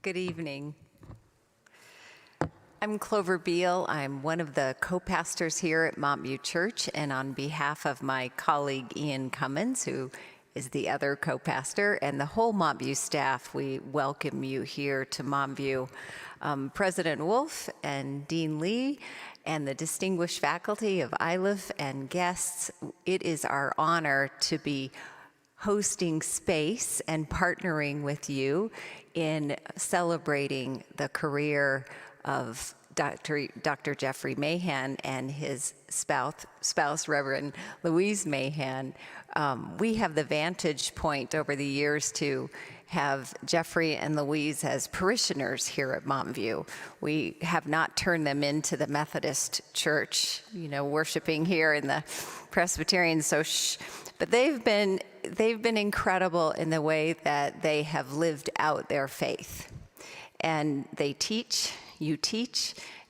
Good evening. I'm Clover Beal. I'm one of the co-pastors here at Montview Church, and on behalf of my colleague Ian Cummins, who is the other co-pastor, and the whole Montview staff, we welcome you here to Montview. President Wolf and Dean Lee and the distinguished faculty of ILIF and guests, it is our honor to be hosting space and partnering with you in celebrating the career of Dr. Jeffery Mahan and his spouse Reverend Louise Mahan. We have the vantage point over the years to have Jeffery and Louise as parishioners here at Montview. We have not turned them into the Methodist Church, worshiping here in the Presbyterian. But they've been incredible in the way that they have lived out their faith. And they teach,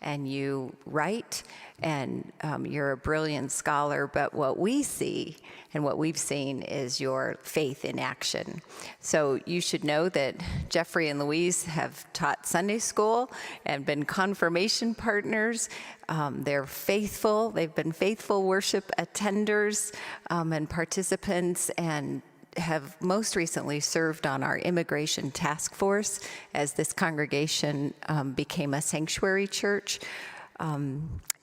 and you write, and you're a brilliant scholar, but what we see and what we've seen is your faith in action. So you should know that Jeffery and Louise have taught Sunday school and been confirmation partners. They're faithful. They've been faithful worship attenders and participants, and have most recently served on our immigration task force as this congregation became a sanctuary church.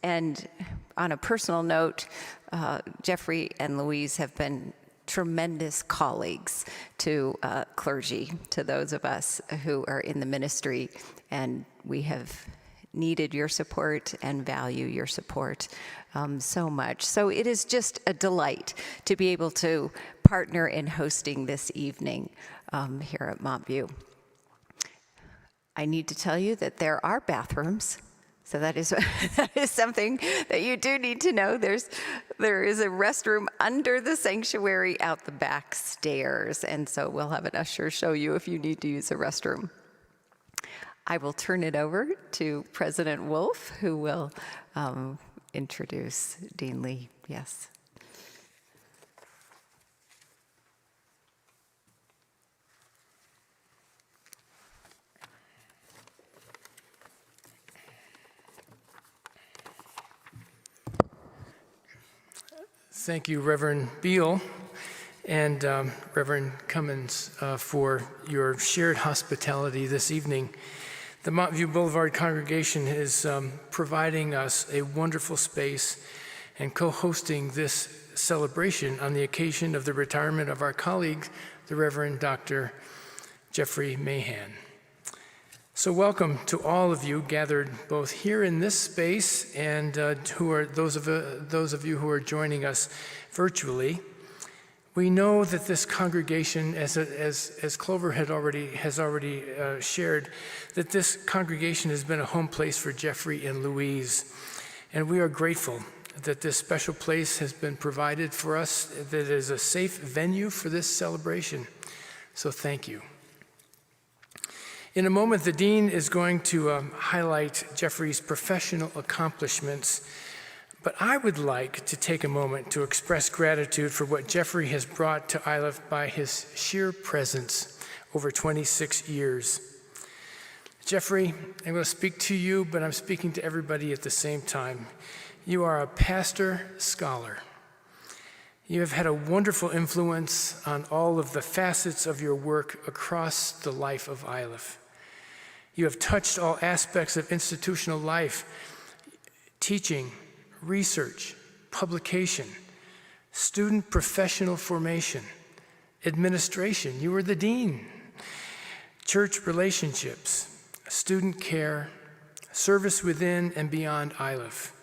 And on a personal note, Jeffery and Louise have been tremendous colleagues to clergy, to those of us who are in the ministry, and we have needed your support and value your support so much. So it is just a delight to be able to partner in hosting this evening here at Montview. I need to tell you that there are bathrooms. So that is something that you do need to know. There is a restroom under the sanctuary out the back stairs, and so we'll have an usher show you if you need to use a restroom. I will turn it over to President Wolf, who will introduce Dean Lee. Yes. Thank you, Reverend Beal and Reverend Cummins, for your shared hospitality this evening. The Montview Boulevard congregation is providing us a wonderful space and co-hosting this celebration on the occasion of the retirement of our colleague, the Reverend Dr. Jeffery Mahan. So welcome to all of you gathered both here in this space and those of you who are joining us virtually. We know that this congregation, as Clover has already shared, that this congregation has been a home place for Jeffery and Louise, and we are grateful that this special place has been provided for us, that it is a safe venue for this celebration. So thank you. In a moment, the Dean is going to highlight Jeffery's professional accomplishments, but I would like to take a moment to express gratitude for what Jeffery has brought to ILIF by his sheer presence over 26 years. Jeffery, I'm going to speak to you, but I'm speaking to everybody at the same time. You are a pastor scholar. You have had a wonderful influence on all of the facets of your work across the life of ILIF. You have touched all aspects of institutional life: teaching, research, publication, student professional formation, administration. You were the dean. Church relationships, student care, service within and beyond ILIF.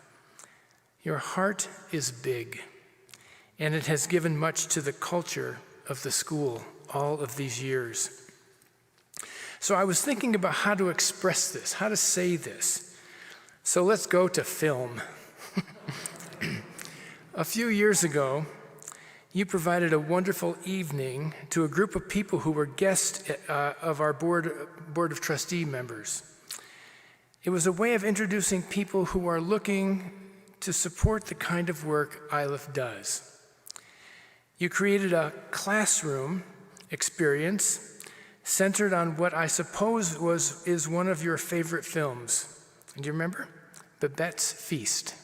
Your heart is big, and it has given much to the culture of the school all of these years. So I was thinking about how to express this, how to say this. So let's go to film. A few years ago, you provided a wonderful evening to a group of people who were guests of our board of trustee members. It was a way of introducing people who are looking to support the kind of work ILIF does. You created a classroom experience centered on what I suppose is one of your favorite films. Do you remember? Babette's Feast.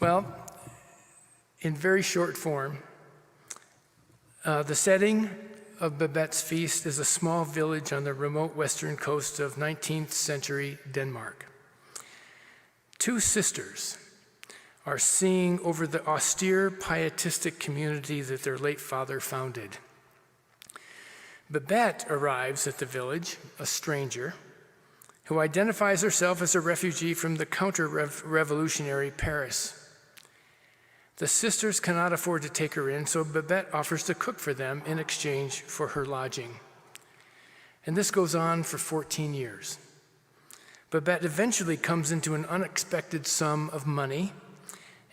Well, in very short form, the setting of Babette's Feast is a small village on the remote western coast of 19th century Denmark. Two sisters are seeing over the austere pietistic community that their late father founded. Babette arrives at the village, a stranger, who identifies herself as a refugee from the counter-revolutionary Paris. The sisters cannot afford to take her in, so Babette offers to cook for them in exchange for her lodging. And this goes on for 14 years. Babette eventually comes into an unexpected sum of money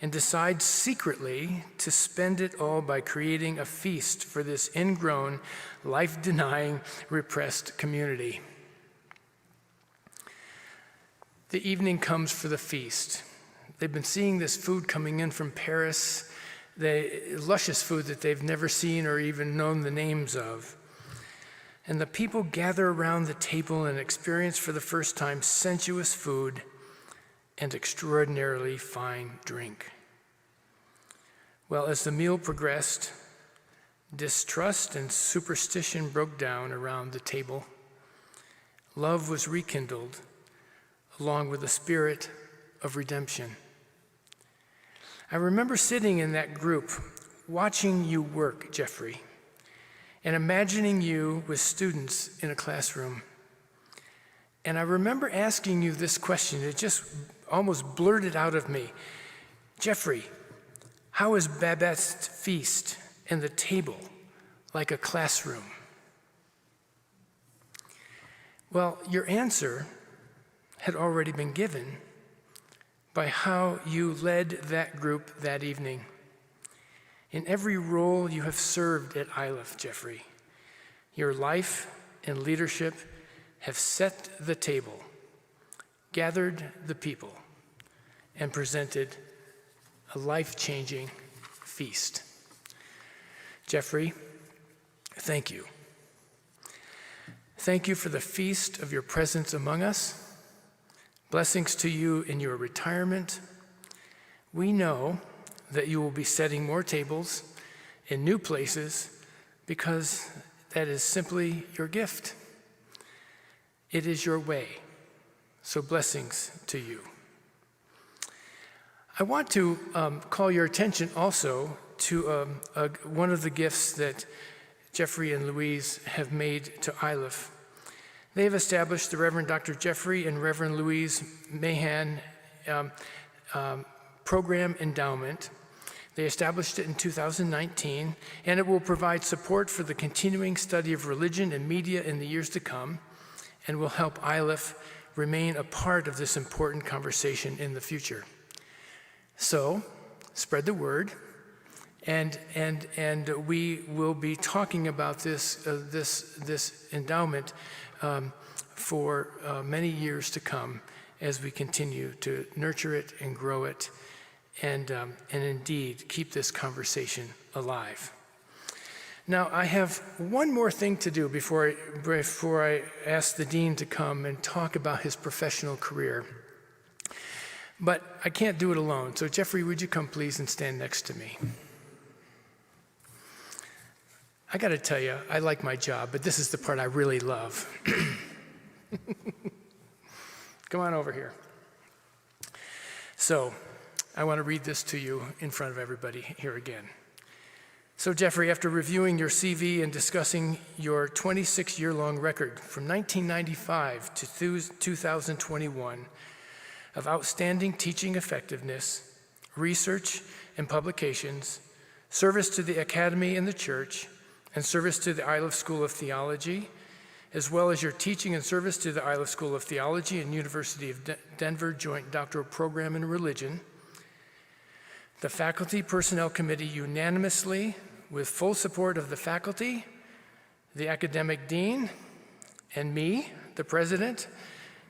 and decides secretly to spend it all by creating a feast for this ingrown, life-denying, repressed community. The evening comes for the feast. They've been seeing this food coming in from Paris, luscious food that they've never seen or even known the names of. And the people gather around the table and experience for the first time sensuous food and extraordinarily fine drink. Well, as the meal progressed, distrust and superstition broke down around the table. Love was rekindled, along with the spirit of redemption. I remember sitting in that group, watching you work, Jeffery, and imagining you with students in a classroom. And I remember asking you this question. It just almost blurted out of me. Jeffery, how is Babette's Feast and the table like a classroom? Well, your answer had already been given by how you led that group that evening. In every role you have served at ILIF, Jeffery, your life and leadership have set the table, gathered the people, and presented a life-changing feast. Jeffery, thank you. Thank you for the feast of your presence among us. Blessings to you in your retirement. We know that you will be setting more tables in new places because that is simply your gift. It is your way. So blessings to you. I want to call your attention also to one of the gifts that Jeffery and Louise have made to ILIF. They have established the Reverend Dr. Jeffery and Reverend Louise Mahan Program Endowment. They established it in 2019, and it will provide support for the continuing study of religion and media in the years to come, and will help ILIF remain a part of this important conversation in the future. So, spread the word, and we will be talking about this endowment for many years to come as we continue to nurture it and grow it, and indeed keep this conversation alive. Now, I have one more thing to do before I ask the dean to come and talk about his professional career. But I can't do it alone. So Jeffery, would you come please and stand next to me? I got to tell you, I like my job, but this is the part I really love. Come on over here. So I want to read this to you in front of everybody here again. So Jeffery, after reviewing your CV and discussing your 26-year-long record from 1995 to 2021 of outstanding teaching effectiveness, research and publications, service to the academy and the church, and service to the ILIF School of Theology, as well as your teaching and service to the ILIF School of Theology and University of Denver Joint Doctoral Program in Religion, the Faculty Personnel Committee unanimously, with full support of the faculty, the academic dean, and me, the president,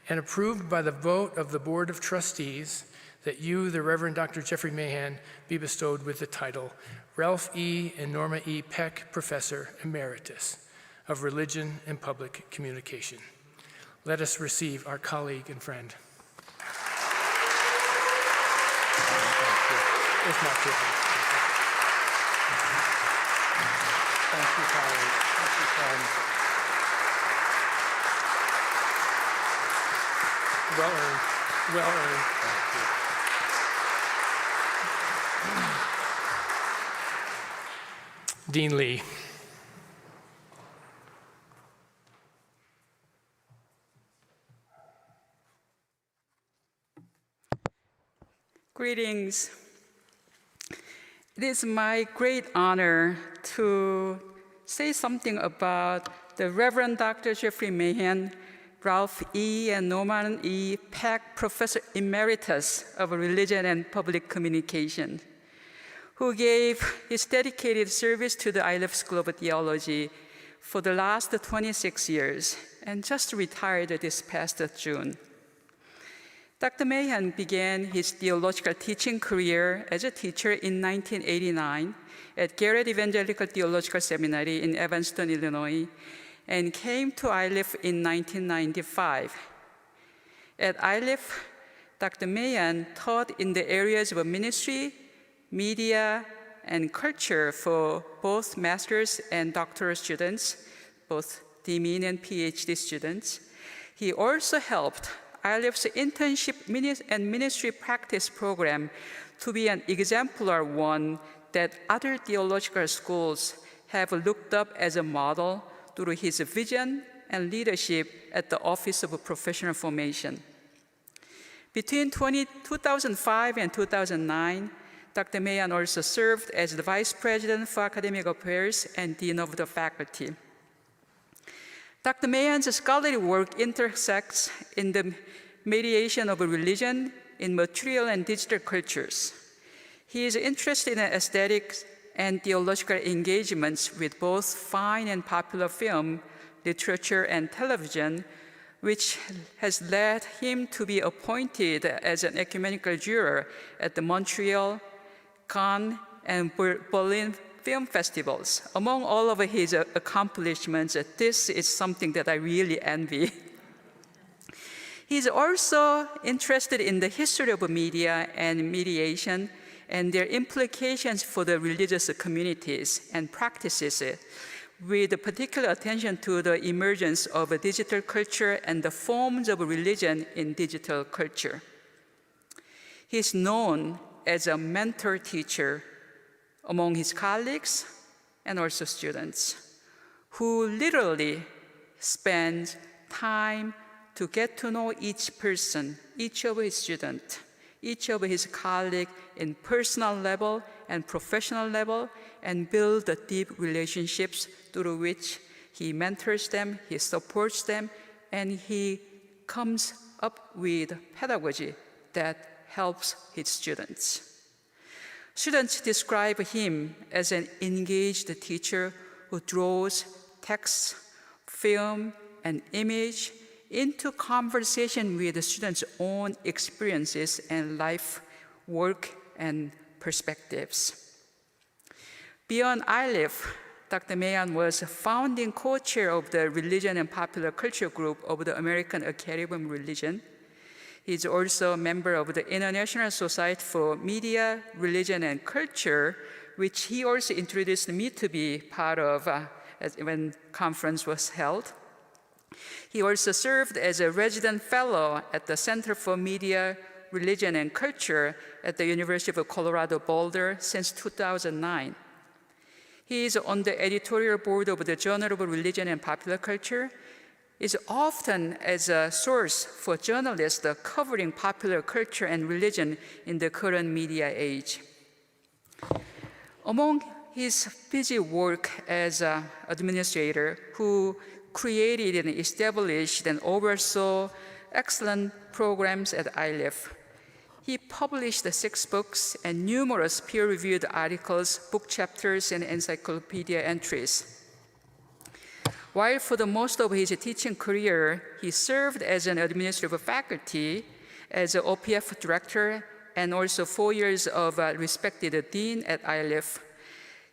and approved by the vote of the Board of Trustees, that you, the Reverend Dr. Jeffery Mahan, be bestowed with the title Ralph E. and Norma E. Peck Professor Emeritus. of Religion and Public Communication. Let us receive our colleague and friend. It's not too hard. Thank you, colleague. Thank you, friend. Well earned. Well earned. Thank you. Dean Lee. Greetings. It is my great honor to say something about the Reverend Dr. Jeffery Mahan, Ralph E. and Norman E. Peck Professor Emeritus of Religion and Public Communication, who gave his dedicated service to the ILEF School of Theology for the last 26 years and just retired this past June. Dr. Mahan began his theological teaching career as a teacher in 1989 at Garrett Evangelical Theological Seminary in Evanston, Illinois, and came to ILEF in 1995. At ILEF, Dr. Mahan taught in the areas of ministry, media, and culture for both master's and doctoral students, both DMin and PhD students. He also helped ILEF's internship and ministry practice program to be an exemplar one that other theological schools have looked up as a model through his vision and leadership at the Office of Professional Formation. Between 2005 and 2009, Dr. Mahan also served as the Vice President for Academic Affairs and Dean of the Faculty. Dr. Mahan's scholarly work intersects in the mediation of religion in material and digital cultures. He is interested in aesthetics and theological engagements with both fine and popular film, literature, and television, which has led him to be appointed as an ecumenical juror at the Montreal, Cannes, and Berlin film festivals. Among all of his accomplishments, this is something that I really envy. He's also interested in the history of media and mediation and their implications for the religious communities and practices, with particular attention to the emergence of digital culture and the forms of religion in digital culture. He's known as a mentor teacher among his colleagues and also students, who literally spends time to get to know each person, each of his students, each of his colleagues in personal level and professional level, and build the deep relationships through which he mentors them, he supports them, and he comes up with pedagogy that helps his students. Students describe him as an engaged teacher who draws text, film, and image into conversation with the students' own experiences and life, work, and perspectives. Beyond ILEF, Dr. Mahan was founding co-chair of the Religion and Popular Culture Group of the American Academy of Religion. He's also a member of the International Society for Media, Religion, and Culture, which he also introduced me to be part of when conference was held. He also served as a resident fellow at the Center for Media, Religion, and Culture at the University of Colorado Boulder since 2009. He is on the editorial board of the Journal of Religion and Popular Culture, is often as a source for journalists covering popular culture and religion in the current media age. Among his busy work as an administrator who created and established and oversaw excellent programs at ILEF, he published 6 books and numerous peer-reviewed articles, book chapters, and encyclopedia entries. While for the most of his teaching career, he served as an administrative faculty, as an OPF director, and also 4 years of respected dean at ILEF.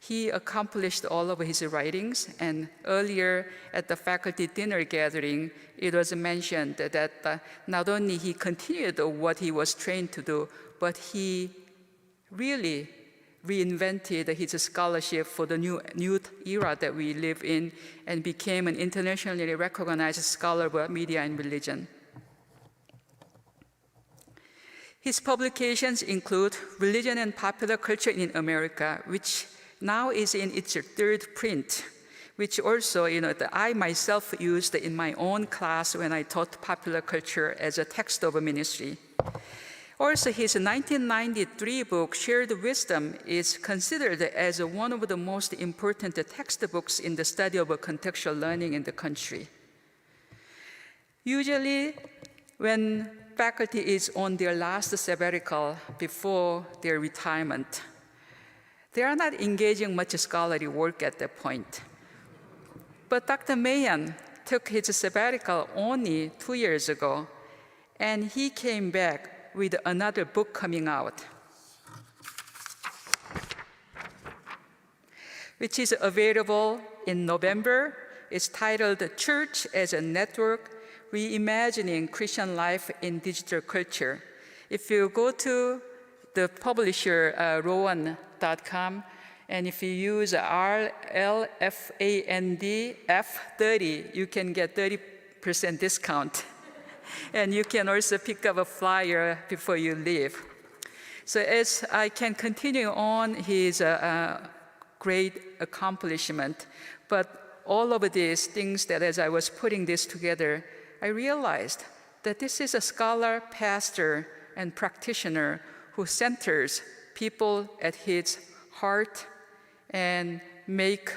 He accomplished all of his writings, and earlier at the faculty dinner gathering, it was mentioned that not only he continued what he was trained to do, but he really reinvented his scholarship for the new era that we live in and became an internationally recognized scholar of media and religion. His publications include Religion and Popular Culture in America, which now is in its third print, which also, that I myself used in my own class when I taught popular culture as a text of a ministry. Also, his 1993 book, Shared Wisdom, is considered as one of the most important textbooks in the study of contextual learning in the country. Usually, when faculty is on their last sabbatical before their retirement, they are not engaging much scholarly work at that point. But Dr. Mahan took his sabbatical only 2 years ago, and he came back with another book coming out, which is available in November. It's titled Church as a Network, Reimagining Christian Life in Digital Culture. If you go to the publisher, rowan.com, and if you use RLFANDF30, you can get 30% discount. And you can also pick up a flyer before you leave. So as I can continue on his great accomplishment, but all of these things that as I was putting this together, I realized that this is a scholar, pastor, and practitioner who centers people at his heart and make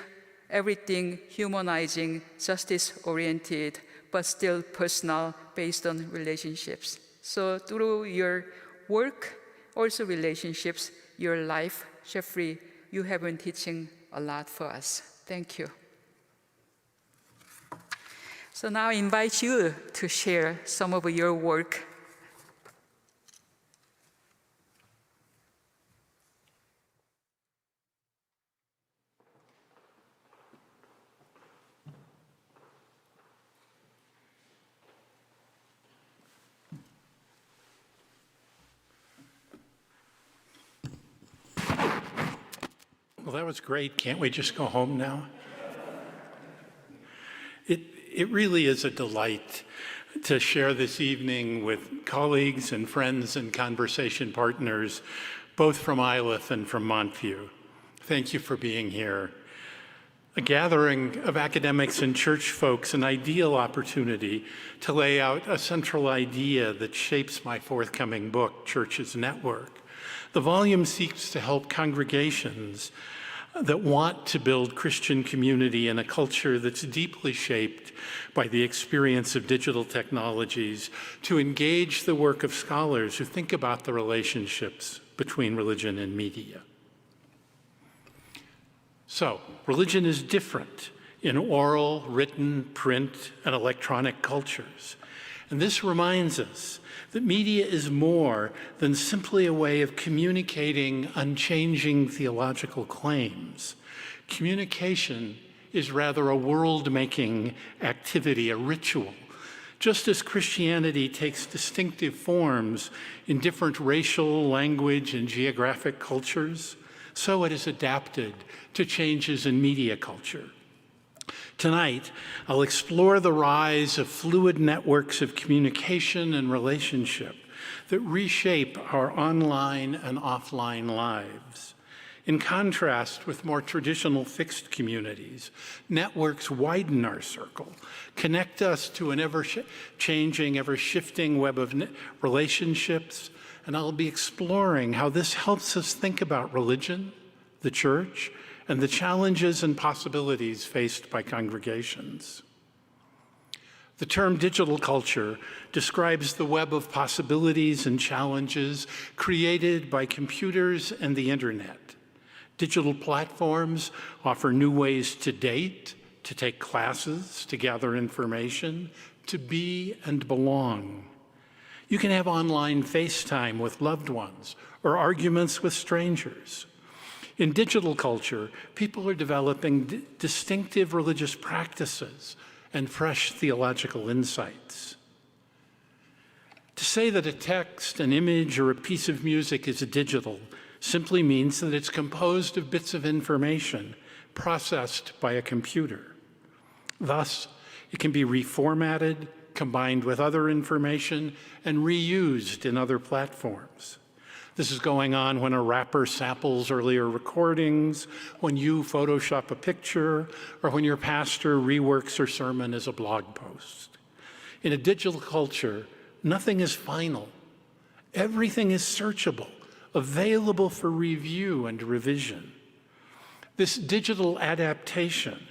everything humanizing, justice-oriented, but still personal, based on relationships. So through your work, also relationships, your life, Jeffery, you have been teaching a lot for us. Thank you. So now I invite you to share some of your work. Well, that was great. Can't we just go home now? It really is a delight to share this evening with colleagues and friends and conversation partners, both from Iliff and from Montview. Thank you for being here. A gathering of academics and church folks, an ideal opportunity to lay out a central idea that shapes my forthcoming book, Church's Network. The volume seeks to help congregations that want to build Christian community in a culture that's deeply shaped by the experience of digital technologies to engage the work of scholars who think about the relationships between religion and media. So, religion is different in oral, written, print, and electronic cultures. And this reminds us that media is more than simply a way of communicating unchanging theological claims. Communication is rather a world-making activity, a ritual. Just as Christianity takes distinctive forms in different racial, language, and geographic cultures, so it is adapted to changes in media culture. Tonight, I'll explore the rise of fluid networks of communication and relationship that reshape our online and offline lives. In contrast with more traditional fixed communities, networks widen our circle, connect us to an ever-changing, ever-shifting web of relationships, and I'll be exploring how this helps us think about religion, the church, and the challenges and possibilities faced by congregations. The term digital culture describes the web of possibilities and challenges created by computers and the internet. Digital platforms offer new ways to date, to take classes, to gather information, to be and belong. You can have online FaceTime with loved ones or arguments with strangers. In digital culture, people are developing distinctive religious practices and fresh theological insights. To say that a text, an image, or a piece of music is digital simply means that it's composed of bits of information processed by a computer. Thus, it can be reformatted, combined with other information, and reused in other platforms. This is going on when a rapper samples earlier recordings, when you Photoshop a picture, or when your pastor reworks your sermon as a blog post. In a digital culture, nothing is final. Everything is searchable, available for review and revision. This digital adaptation,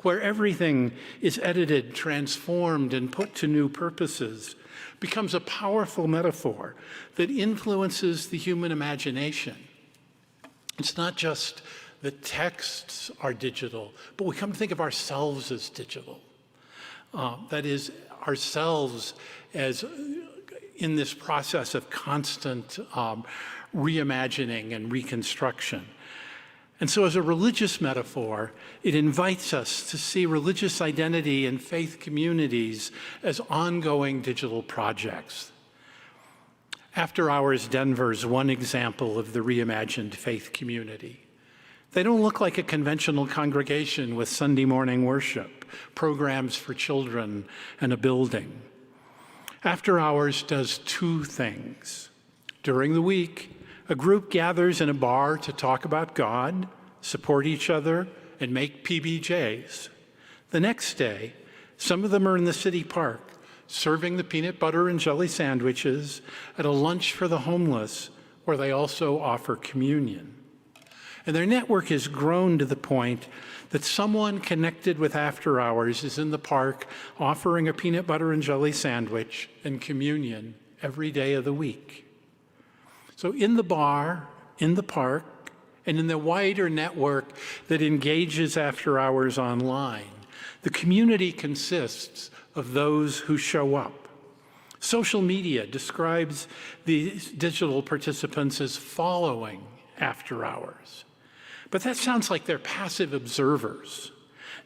where everything is edited, transformed, and put to new purposes, becomes a powerful metaphor that influences the human imagination. It's not just that texts are digital, but we come to think of ourselves as digital. That is, ourselves as in this process of constant reimagining and reconstruction. And so as a religious metaphor, it invites us to see religious identity and faith communities as ongoing digital projects. After Hours Denver is one example of the reimagined faith community. They don't look like a conventional congregation with Sunday morning worship, programs for children, and a building. After Hours does two things. During the week, a group gathers in a bar to talk about God, support each other, and make PBJs. The next day, some of them are in the city park, serving the peanut butter and jelly sandwiches at a lunch for the homeless, where they also offer communion. And their network has grown to the point that someone connected with After Hours is in the park offering a peanut butter and jelly sandwich and communion every day of the week. So in the bar, in the park, and in the wider network that engages After Hours online, the community consists of those who show up. Social media describes these digital participants as following After Hours. But that sounds like they're passive observers.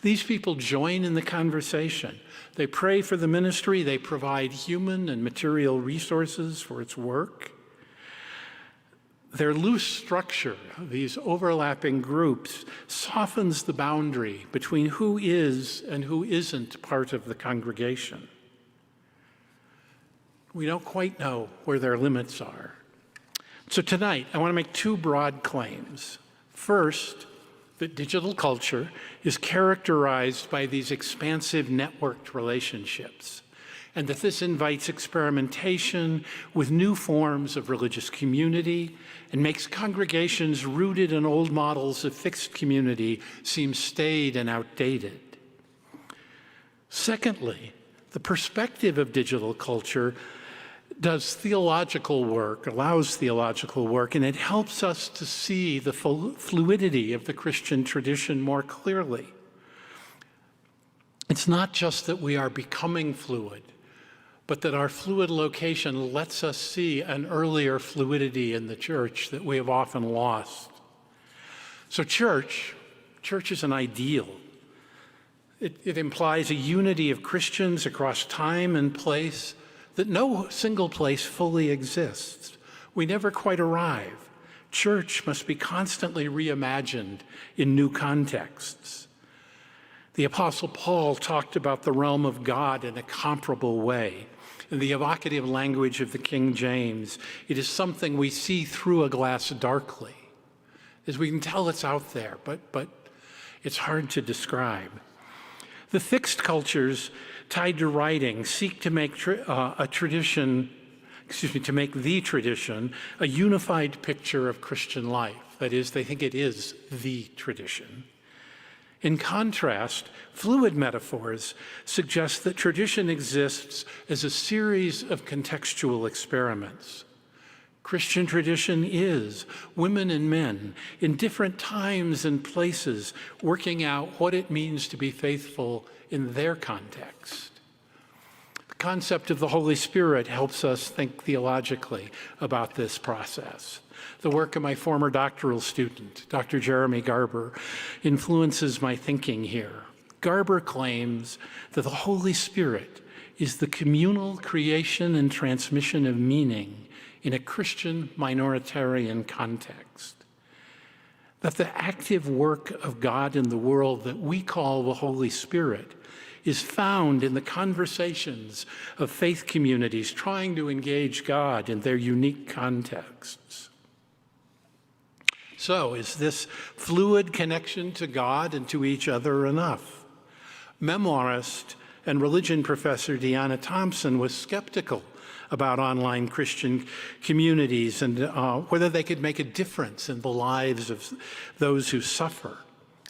These people join in the conversation. They pray for the ministry. They provide human and material resources for its work. Their loose structure, these overlapping groups, softens the boundary between who is and who isn't part of the congregation. We don't quite know where their limits are. So tonight, I want to make two broad claims. First, that digital culture is characterized by these expansive networked relationships, and that this invites experimentation with new forms of religious community and makes congregations rooted in old models of fixed community seem staid and outdated. Secondly, the perspective of digital culture does theological work, allows theological work, and it helps us to see the fluidity of the Christian tradition more clearly. It's not just that we are becoming fluid, but that our fluid location lets us see an earlier fluidity in the church that we have often lost. So church is an ideal. It implies a unity of Christians across time and place that no single place fully exists. We never quite arrive. Church must be constantly reimagined in new contexts. The Apostle Paul talked about the realm of God in a comparable way. In the evocative language of the King James, it is something we see through a glass darkly. As we can tell, it's out there, but it's hard to describe. The fixed cultures tied to writing seek to make the tradition a unified picture of Christian life. That is, they think it is the tradition. In contrast, fluid metaphors suggest that tradition exists as a series of contextual experiments. Christian tradition is women and men in different times and places working out what it means to be faithful in their context. The concept of the Holy Spirit helps us think theologically about this process. The work of my former doctoral student, Dr. Jeremy Garber, influences my thinking here. Garber claims that the Holy Spirit is the communal creation and transmission of meaning in a Christian minoritarian context. That the active work of God in the world that we call the Holy Spirit is found in the conversations of faith communities trying to engage God in their unique contexts. So, is this fluid connection to God and to each other enough? Memoirist and religion professor Deanna Thompson was skeptical about online Christian communities and whether they could make a difference in the lives of those who suffer.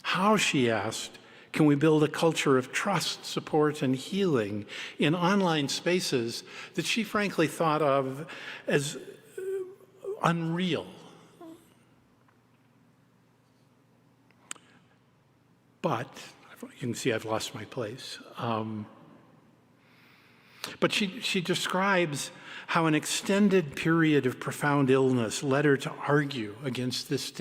How, she asked, can we build a culture of trust, support, and healing in online spaces that she frankly thought of as unreal? But, you can see I've lost my place. But she describes how an extended period of profound illness led her to argue against this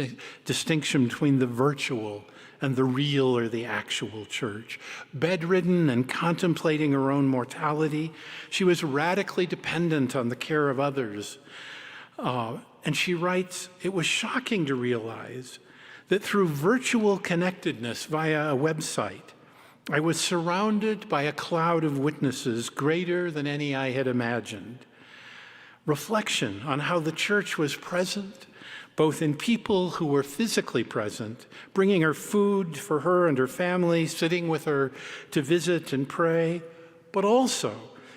distinction between the virtual and the real or the actual church. Bedridden and contemplating her own mortality, she was radically dependent on the care of others. And she writes, it was shocking to realize that through virtual connectedness via a website, I was surrounded by a cloud of witnesses greater than any I had imagined. Reflection on how the church was present, both in people who were physically present, bringing her food for her and her family, sitting with her to visit and pray, but also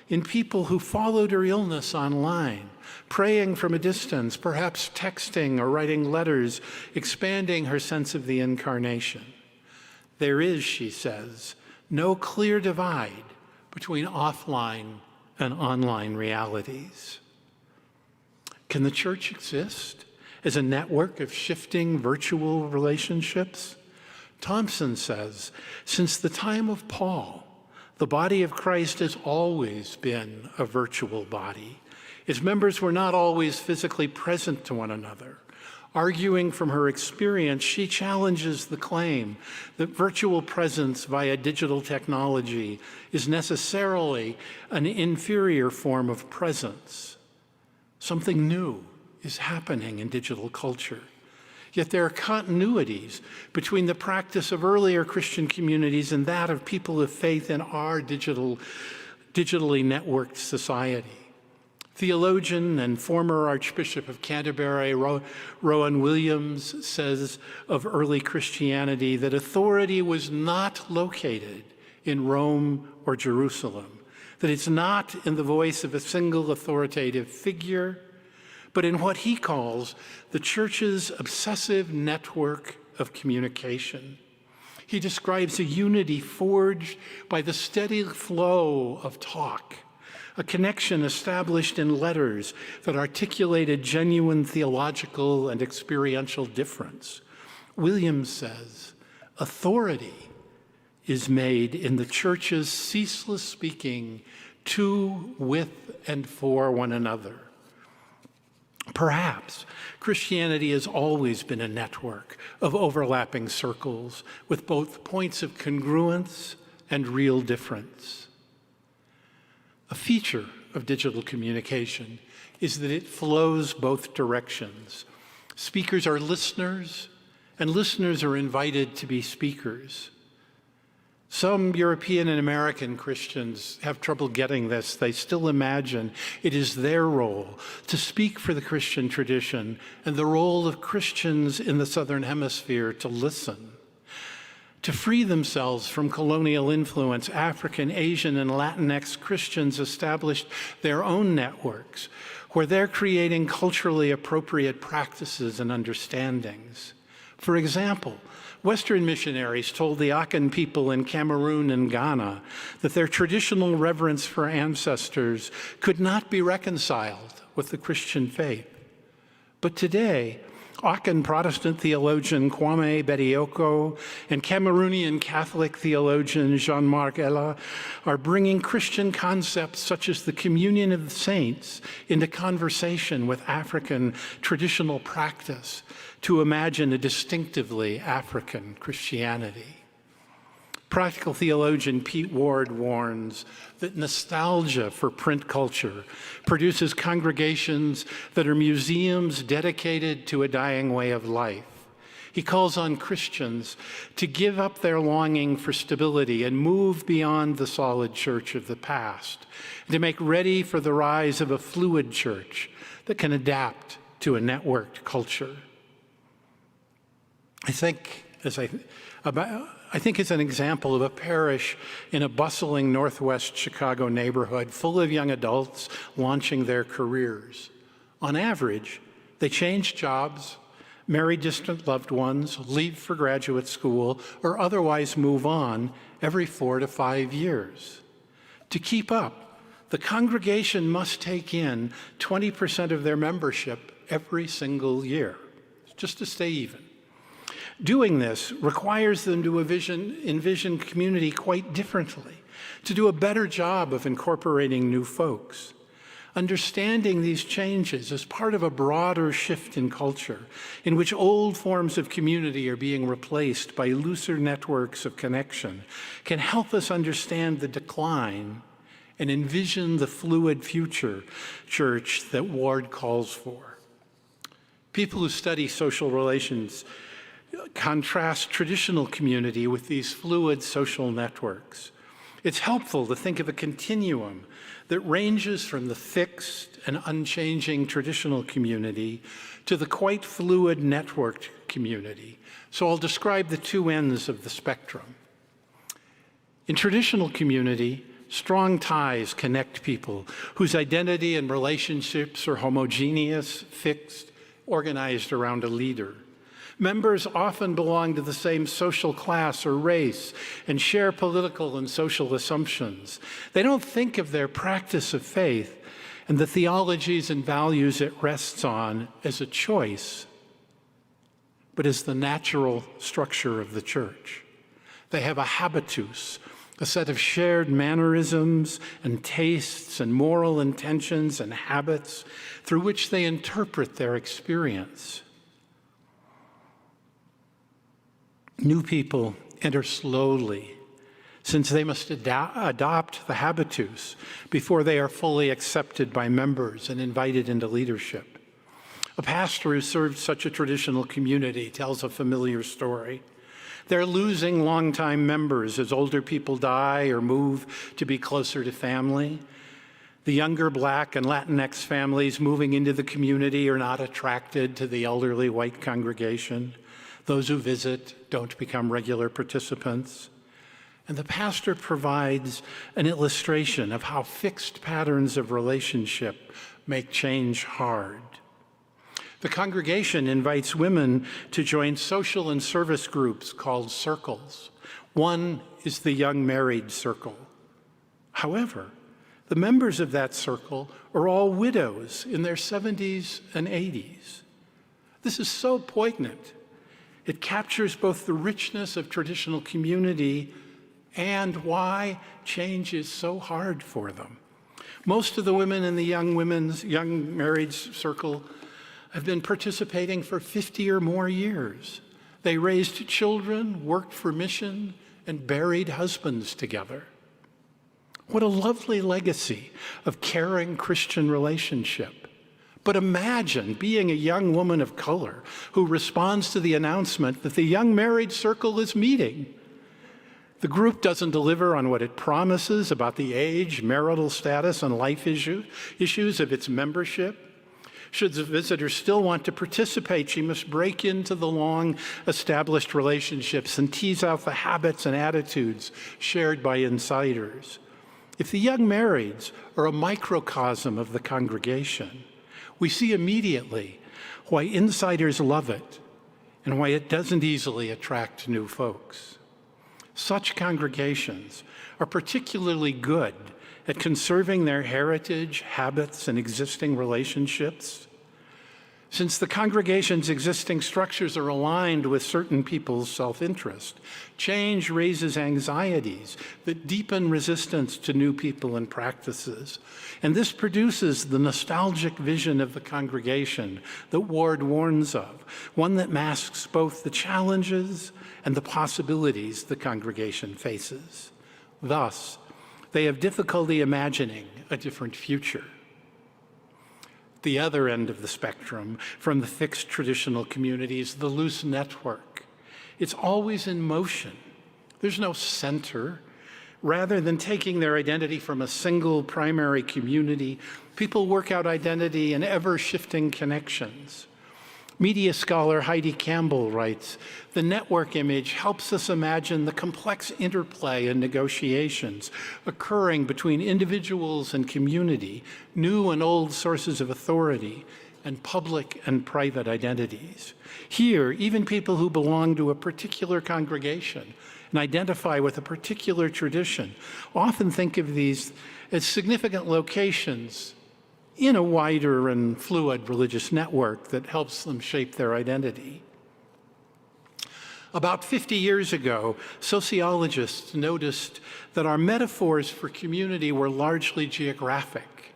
in people who followed her illness online, praying from a distance, perhaps texting or writing letters, expanding her sense of the incarnation. There is, she says, no clear divide between offline and online realities. Can the church exist as a network of shifting virtual relationships? Thompson says, since the time of Paul, the body of Christ has always been a virtual body. Its members were not always physically present to one another. Arguing from her experience, she challenges the claim that virtual presence via digital technology is necessarily an inferior form of presence. Something new is happening in digital culture. Yet there are continuities between the practice of earlier Christian communities and that of people of faith in our digitally networked society. Theologian and former Archbishop of Canterbury, Rowan Williams, says of early Christianity that authority was not located in Rome or Jerusalem, that it's not in the voice of a single authoritative figure, but in what he calls the church's obsessive network of communication. He describes a unity forged by the steady flow of talk, a connection established in letters that articulated genuine theological and experiential difference. Williams says, authority is made in the church's ceaseless speaking to, with, and for one another. Perhaps Christianity has always been a network of overlapping circles with both points of congruence and real difference. A feature of digital communication is that it flows both directions. Speakers are listeners, and listeners are invited to be speakers. Some European and American Christians have trouble getting this. They still imagine it is their role to speak for the Christian tradition and the role of Christians in the Southern Hemisphere to listen. To free themselves from colonial influence, African, Asian, and Latinx Christians established their own networks where they're creating culturally appropriate practices and understandings. For example, Western missionaries told the Akan people in Cameroon and Ghana that their traditional reverence for ancestors could not be reconciled with the Christian faith. But today, Aachen Protestant theologian Kwame Bedioko and Cameroonian Catholic theologian Jean-Marc Ella are bringing Christian concepts such as the communion of the saints into conversation with African traditional practice to imagine a distinctively African Christianity. Practical theologian Pete Ward warns that nostalgia for print culture produces congregations that are museums dedicated to a dying way of life. He calls on Christians to give up their longing for stability and move beyond the solid church of the past, and to make ready for the rise of a fluid church that can adapt to a networked culture. I think it's an example of a parish in a bustling Northwest Chicago neighborhood full of young adults launching their careers. On average, they change jobs, marry distant loved ones, leave for graduate school, or otherwise move on every 4 to 5 years. To keep up, the congregation must take in 20% of their membership every single year, just to stay even. Doing this requires them to envision community quite differently, to do a better job of incorporating new folks. Understanding these changes as part of a broader shift in culture, in which old forms of community are being replaced by looser networks of connection, can help us understand the decline and envision the fluid future church that Ward calls for. People who study social relations contrast traditional community with these fluid social networks. It's helpful to think of a continuum that ranges from the fixed and unchanging traditional community to the quite fluid networked community. So I'll describe the two ends of the spectrum. In traditional community, strong ties connect people whose identity and relationships are homogeneous, fixed, organized around a leader. Members often belong to the same social class or race and share political and social assumptions. They don't think of their practice of faith and the theologies and values it rests on as a choice, but as the natural structure of the church. They have a habitus, a set of shared mannerisms and tastes and moral intentions and habits through which they interpret their experience. New people enter slowly, since they must adopt the habitus before they are fully accepted by members and invited into leadership. A pastor who served such a traditional community tells a familiar story. They're losing longtime members as older people die or move to be closer to family. The younger Black and Latinx families moving into the community are not attracted to the elderly white congregation. Those who visit don't become regular participants. And the pastor provides an illustration of how fixed patterns of relationship make change hard. The congregation invites women to join social and service groups called circles. One is the young married circle. However, the members of that circle are all widows in their 70s and 80s. This is so poignant. It captures both the richness of traditional community and why change is so hard for them. Most of the women in the young married circle have been participating for 50 or more years. They raised children, worked for mission, and buried husbands together. What a lovely legacy of caring Christian relationship. But imagine being a young woman of color who responds to the announcement that the young married circle is meeting. The group doesn't deliver on what it promises about the age, marital status, and life issues of its membership. Should the visitor still want to participate, she must break into the long-established relationships and tease out the habits and attitudes shared by insiders. If the young marrieds are a microcosm of the congregation, we see immediately why insiders love it and why it doesn't easily attract new folks. Such congregations are particularly good at conserving their heritage, habits, and existing relationships. Since the congregation's existing structures are aligned with certain people's self-interest, change raises anxieties that deepen resistance to new people and practices. And this produces the nostalgic vision of the congregation that Ward warns of, one that masks both the challenges and the possibilities the congregation faces. Thus, they have difficulty imagining a different future. The other end of the spectrum, from the fixed traditional communities, the loose network. It's always in motion. There's no center. Rather than taking their identity from a single primary community, people work out identity in ever-shifting connections. Media scholar Heidi Campbell writes, "The network image helps us imagine the complex interplay and negotiations occurring between individuals and community, new and old sources of authority, and public and private identities. Here, even people who belong to a particular congregation and identify with a particular tradition often think of these as significant locations in a wider and fluid religious network that helps them shape their identity." About 50 years ago, sociologists noticed that our metaphors for community were largely geographic.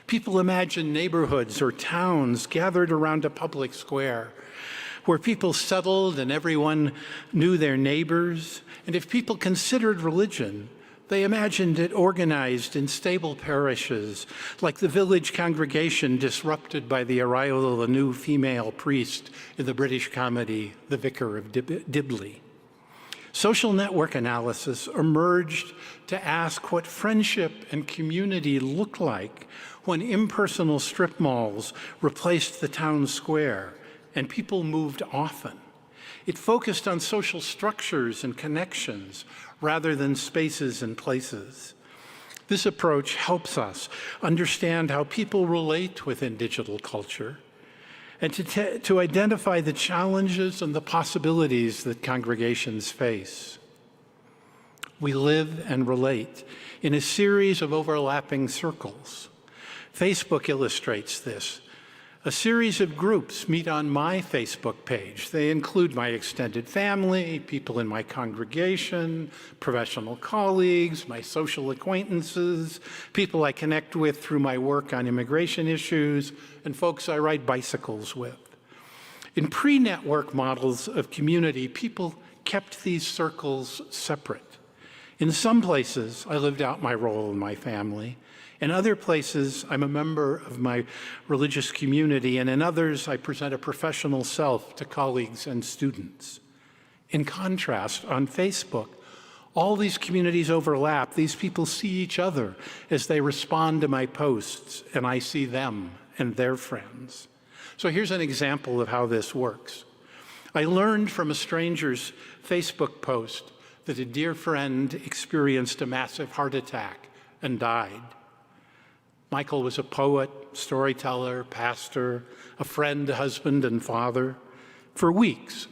People imagined neighborhoods or towns gathered around a public square, where people settled and everyone knew their neighbors. And if people considered religion, they imagined it organized in stable parishes, like the village congregation disrupted by the arrival of a new female priest in the British comedy, The Vicar of Dibley. Social network analysis emerged to ask what friendship and community looked like when impersonal strip malls replaced the town square and people moved often. It focused on social structures and connections rather than spaces and places. This approach helps us understand how people relate within digital culture and to identify the challenges and the possibilities that congregations face. We live and relate in a series of overlapping circles. Facebook illustrates this. A series of groups meet on my Facebook page. They include my extended family, people in my congregation, professional colleagues, my social acquaintances, people I connect with through my work on immigration issues, and folks I ride bicycles with. In pre-network models of community, people kept these circles separate. In some places, I lived out my role in my family. In other places, I'm a member of my religious community, and in others, I present a professional self to colleagues and students. In contrast, on Facebook, all these communities overlap. These people see each other as they respond to my posts, and I see them and their friends. So here's an example of how this works. I learned from a stranger's Facebook post that a dear friend experienced a massive heart attack and died. Michael was a poet, storyteller, pastor, a friend, husband, and father. For weeks,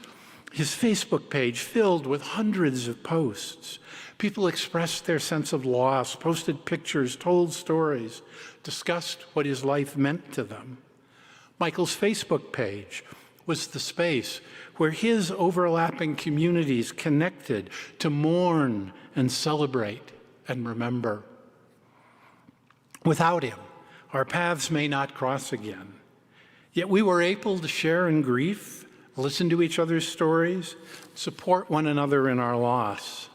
his Facebook page filled with hundreds of posts. People expressed their sense of loss, posted pictures, told stories, discussed what his life meant to them. Michael's Facebook page was the space where his overlapping communities connected to mourn and celebrate and remember. Without him, our paths may not cross again. Yet we were able to share in grief, listen to each other's stories, support one another in our loss.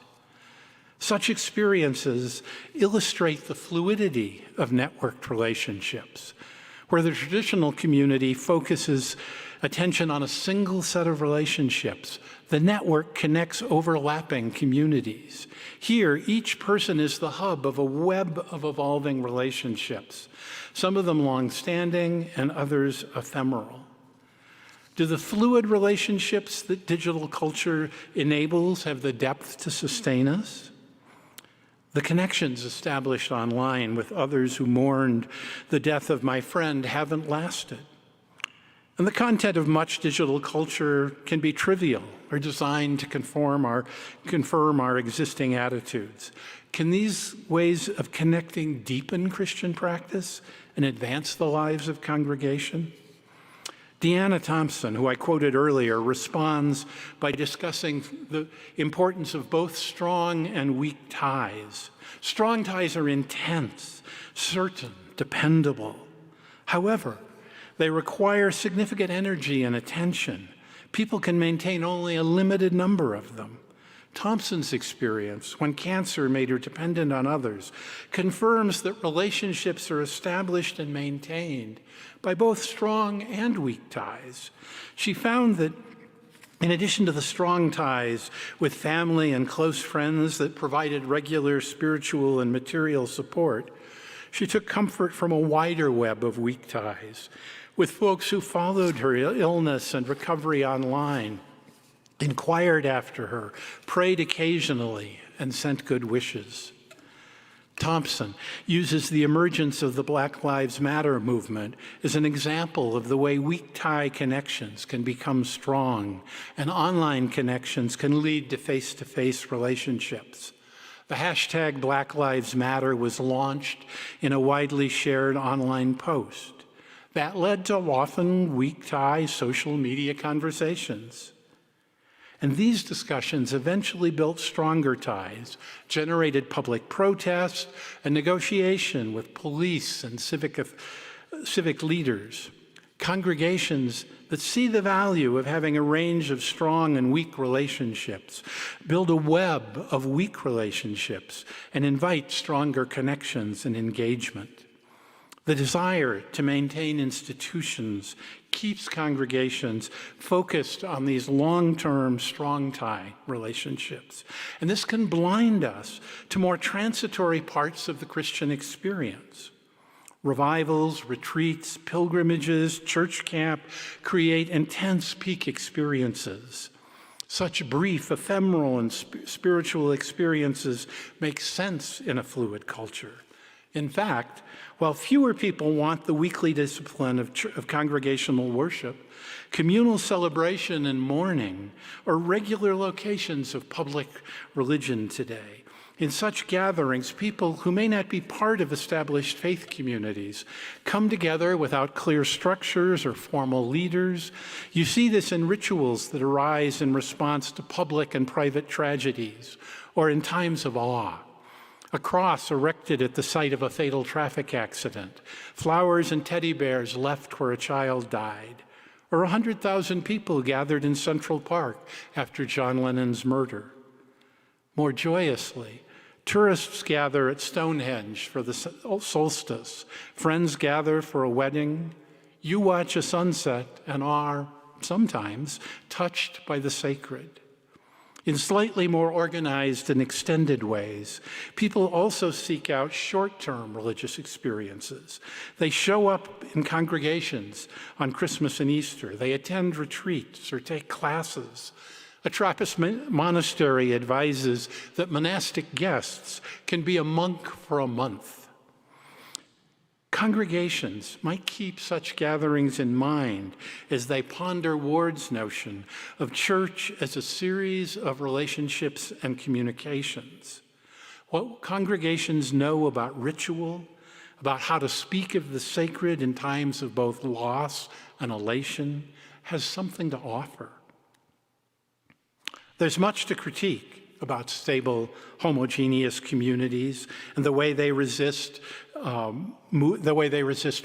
Such experiences illustrate the fluidity of networked relationships, where the traditional community focuses attention on a single set of relationships. The network connects overlapping communities. Here, each person is the hub of a web of evolving relationships, some of them long-standing and others ephemeral. Do the fluid relationships that digital culture enables have the depth to sustain us? The connections established online with others who mourned the death of my friend haven't lasted. And the content of much digital culture can be trivial or designed to confirm our existing attitudes. Can these ways of connecting deepen Christian practice and advance the lives of congregation? Deanna Thompson, who I quoted earlier, responds by discussing the importance of both strong and weak ties. Strong ties are intense, certain, dependable. However, they require significant energy and attention. People can maintain only a limited number of them. Thompson's experience, when cancer made her dependent on others, confirms that relationships are established and maintained by both strong and weak ties. She found that in addition to the strong ties with family and close friends that provided regular spiritual and material support, she took comfort from a wider web of weak ties with folks who followed her illness and recovery online, inquired after her, prayed occasionally, and sent good wishes. Thompson uses the emergence of the Black Lives Matter movement as an example of the way weak tie connections can become strong and online connections can lead to face-to-face relationships. The hashtag Black Lives Matter was launched in a widely shared online post. That led to often weak tie social media conversations. And these discussions eventually built stronger ties, generated public protest and negotiation with police and civic leaders. Congregations that see the value of having a range of strong and weak relationships, build a web of weak relationships, and invite stronger connections and engagement. The desire to maintain institutions keeps congregations focused on these long-term, strong tie relationships. And this can blind us to more transitory parts of the Christian experience. Revivals, retreats, pilgrimages, church camp create intense peak experiences. Such brief, ephemeral, and spiritual experiences make sense in a fluid culture. In fact, while fewer people want the weekly discipline of congregational worship, communal celebration and mourning are regular locations of public religion today. In such gatherings, people who may not be part of established faith communities come together without clear structures or formal leaders. You see this in rituals that arise in response to public and private tragedies or in times of awe. A cross erected at the site of a fatal traffic accident, flowers and teddy bears left where a child died, or 100,000 people gathered in Central Park after John Lennon's murder. More joyously, tourists gather at Stonehenge for the solstice, friends gather for a wedding, you watch a sunset and are, sometimes, touched by the sacred. In slightly more organized and extended ways, people also seek out short-term religious experiences. They show up in congregations on Christmas and Easter. They attend retreats or take classes. A Trappist monastery advises that monastic guests can be a monk for a month. Congregations might keep such gatherings in mind as they ponder Ward's notion of church as a series of relationships and communications. What congregations know about ritual, about how to speak of the sacred in times of both loss and elation, has something to offer. There's much to critique about stable, homogeneous communities and the way they resist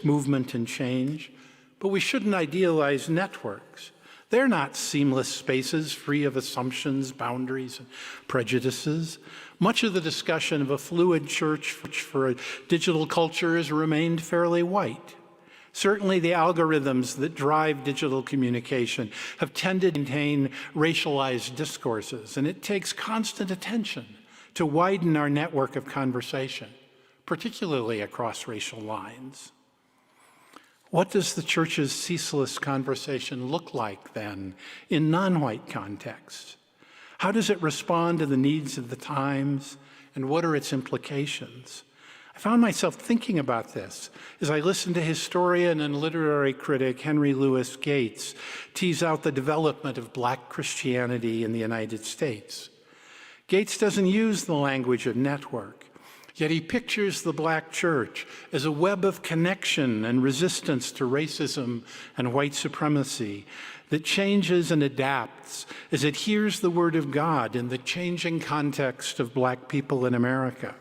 movement and change. But we shouldn't idealize networks. They're not seamless spaces free of assumptions, boundaries, and prejudices. Much of the discussion of a fluid church for a digital culture has remained fairly white. Certainly the algorithms that drive digital communication have tended to maintain racialized discourses, and it takes constant attention to widen our network of conversation, particularly across racial lines. What does the church's ceaseless conversation look like, then, in non-white contexts? How does it respond to the needs of the times, and what are its implications? I found myself thinking about this as I listened to historian and literary critic Henry Louis Gates tease out the development of Black Christianity in the United States. Gates doesn't use the language of network. Yet he pictures the black church as a web of connection and resistance to racism and white supremacy that changes and adapts as it hears the word of God in the changing context of black people in America.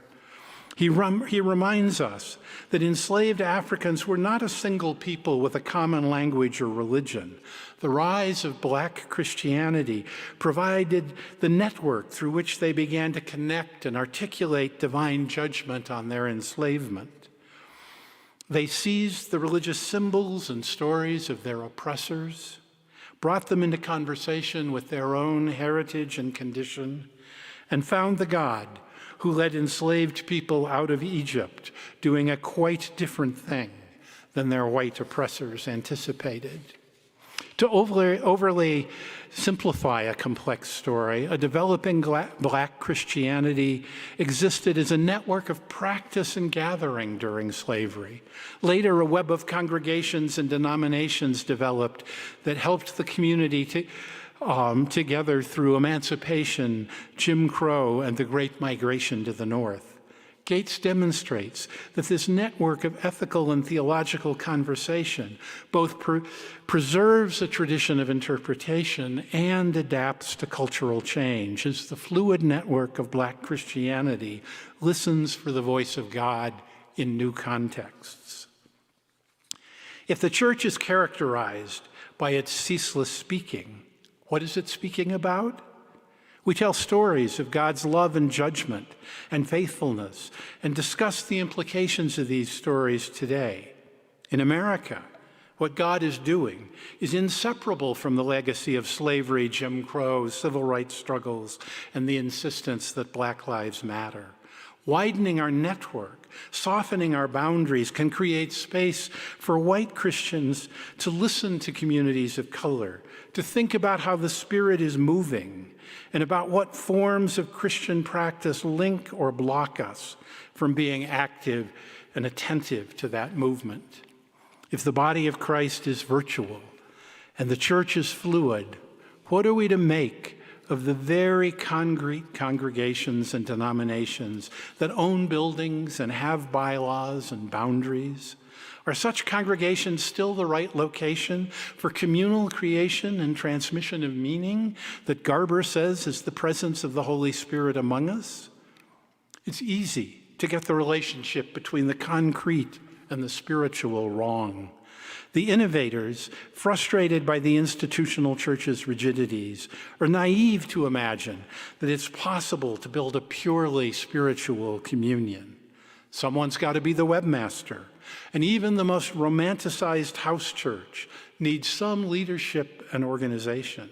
He reminds us that enslaved Africans were not a single people with a common language or religion. The rise of black Christianity provided the network through which they began to connect and articulate divine judgment on their enslavement. They seized the religious symbols and stories of their oppressors, brought them into conversation with their own heritage and condition, and found the God who led enslaved people out of Egypt, doing a quite different thing than their white oppressors anticipated. To overly simplify a complex story, a developing black Christianity existed as a network of practice and gathering during slavery. Later, a web of congregations and denominations developed that helped the community together through emancipation, Jim Crow, and the Great Migration to the North. Gates demonstrates that this network of ethical and theological conversation both preserves a tradition of interpretation and adapts to cultural change as the fluid network of black Christianity listens for the voice of God in new contexts. If the church is characterized by its ceaseless speaking, what is it speaking about? We tell stories of God's love and judgment and faithfulness and discuss the implications of these stories today. In America, what God is doing is inseparable from the legacy of slavery, Jim Crow, civil rights struggles, and the insistence that Black lives matter. Widening our network, softening our boundaries can create space for white Christians to listen to communities of color, to think about how the Spirit is moving, and about what forms of Christian practice link or block us from being active and attentive to that movement. If the body of Christ is virtual and the church is fluid, what are we to make of the very concrete congregations and denominations that own buildings and have bylaws and boundaries? Are such congregations still the right location for communal creation and transmission of meaning that Garber says is the presence of the Holy Spirit among us? It's easy to get the relationship between the concrete and the spiritual wrong. The innovators, frustrated by the institutional church's rigidities, are naive to imagine that it's possible to build a purely spiritual communion. Someone's got to be the webmaster, and even the most romanticized house church needs some leadership and organization.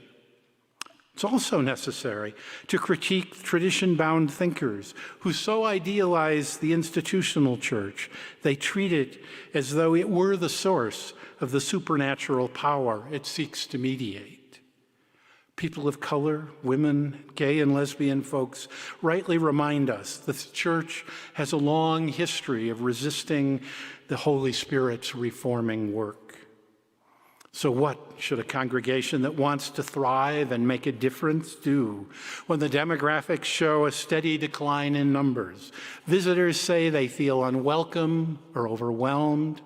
It's also necessary to critique tradition-bound thinkers who so idealize the institutional church they treat it as though it were the source of the supernatural power it seeks to mediate. People of color, women, gay and lesbian folks rightly remind us that the church has a long history of resisting the Holy Spirit's reforming work. So what should a congregation that wants to thrive and make a difference do when the demographics show a steady decline in numbers? Visitors say they feel unwelcome or overwhelmed,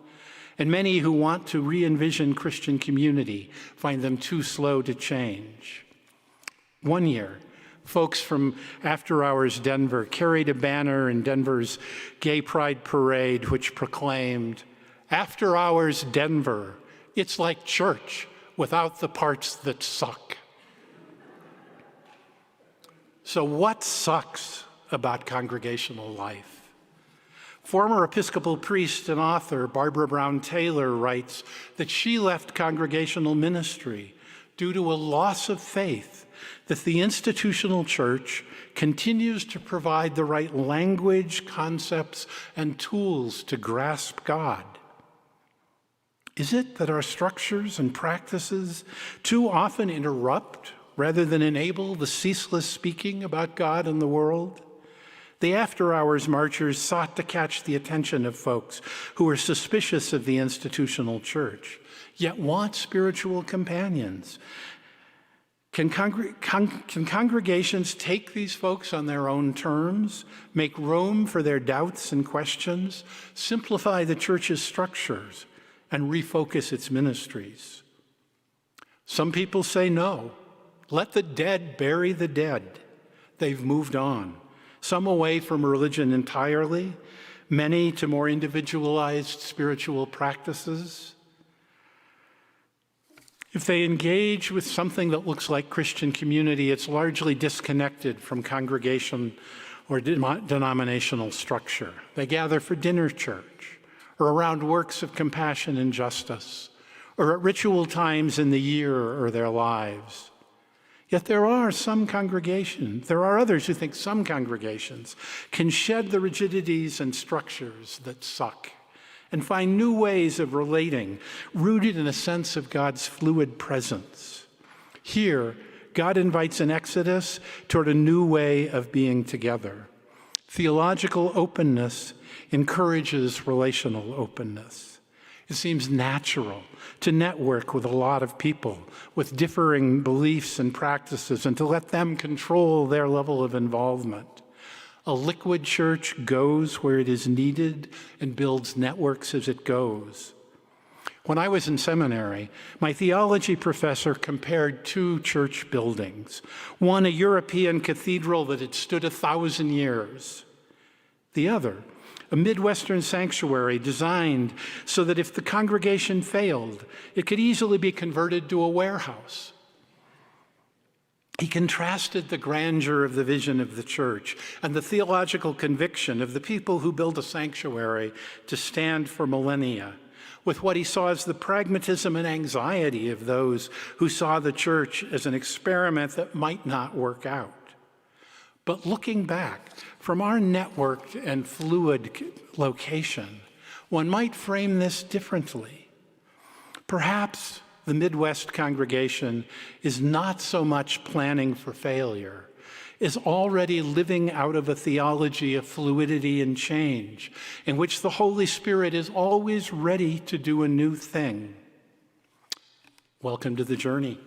and many who want to re-envision Christian community find them too slow to change. One year, folks from After Hours Denver carried a banner in Denver's Gay Pride Parade which proclaimed, "After Hours Denver, it's like church without the parts that suck." So what sucks about congregational life? Former Episcopal priest and author Barbara Brown Taylor writes that she left congregational ministry due to a loss of faith that the institutional church continues to provide the right language, concepts, and tools to grasp God. Is it that our structures and practices too often interrupt rather than enable the ceaseless speaking about God and the world? The after-hours marchers sought to catch the attention of folks who are suspicious of the institutional church, yet want spiritual companions. Can congregations take these folks on their own terms, make room for their doubts and questions, simplify the church's structures, and refocus its ministries? Some people say no. Let the dead bury the dead. They've moved on, some away from religion entirely, many to more individualized spiritual practices. If they engage with something that looks like Christian community, it's largely disconnected from congregation or denominational structure. They gather for dinner church, or around works of compassion and justice, or at ritual times in the year or their lives. Yet there are others who think some congregations can shed the rigidities and structures that suck and find new ways of relating, rooted in a sense of God's fluid presence. Here, God invites an exodus toward a new way of being together. Theological openness encourages relational openness. It seems natural to network with a lot of people with differing beliefs and practices and to let them control their level of involvement. A liquid church goes where it is needed and builds networks as it goes. When I was in seminary, my theology professor compared two church buildings. One, a European cathedral that had stood 1,000 years. The other, a Midwestern sanctuary designed so that if the congregation failed, it could easily be converted to a warehouse. He contrasted the grandeur of the vision of the church and the theological conviction of the people who build a sanctuary to stand for millennia with what he saw as the pragmatism and anxiety of those who saw the church as an experiment that might not work out. But looking back from our networked and fluid location, one might frame this differently. Perhaps the Midwest congregation is not so much planning for failure, is already living out of a theology of fluidity and change, in which the Holy Spirit is always ready to do a new thing. Welcome to the journey.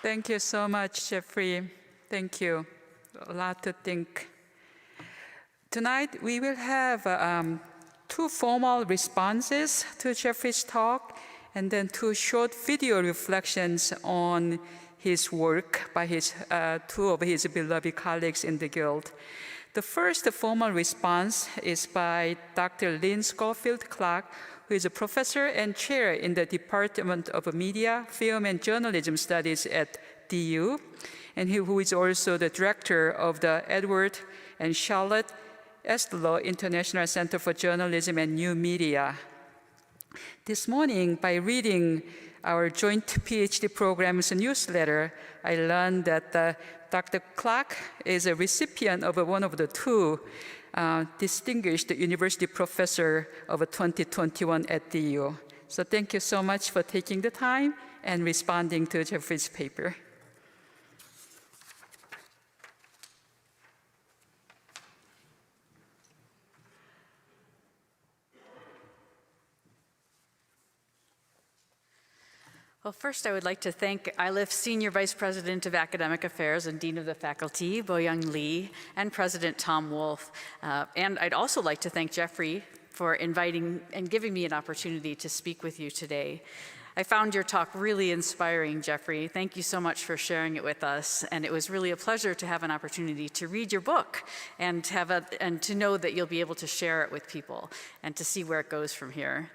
Thank you so much, Jeffrey. Thank you. A lot to think. Tonight, we will have two formal responses to Jeffrey's talk, and then two short video reflections on his work by two of his beloved colleagues in the Guild. The first formal response is by Dr. Lynn Schofield Clark, who is a professor and chair in the Department of Media, Film, and Journalism Studies at DU, and who is also the director of the Edward and Charlotte Estlow International Center for Journalism and New Media. This morning, by reading our joint PhD program's newsletter, I learned that Dr. Clark is a recipient of one of the two distinguished university professor of 2021 at DU. So thank you so much for taking the time and responding to Jeffrey's paper. Well, first, I would like to thank ILIF's Senior Vice President of Academic Affairs and Dean of the Faculty, Bo-Young Lee, and President Tom Wolfe. And I'd also like to thank Jeffrey for inviting and giving me an opportunity to speak with you today. I found your talk really inspiring, Jeffrey. Thank you so much for sharing it with us. And it was really a pleasure to have an opportunity to read your book and to know that you'll be able to share it with people and to see where it goes from here.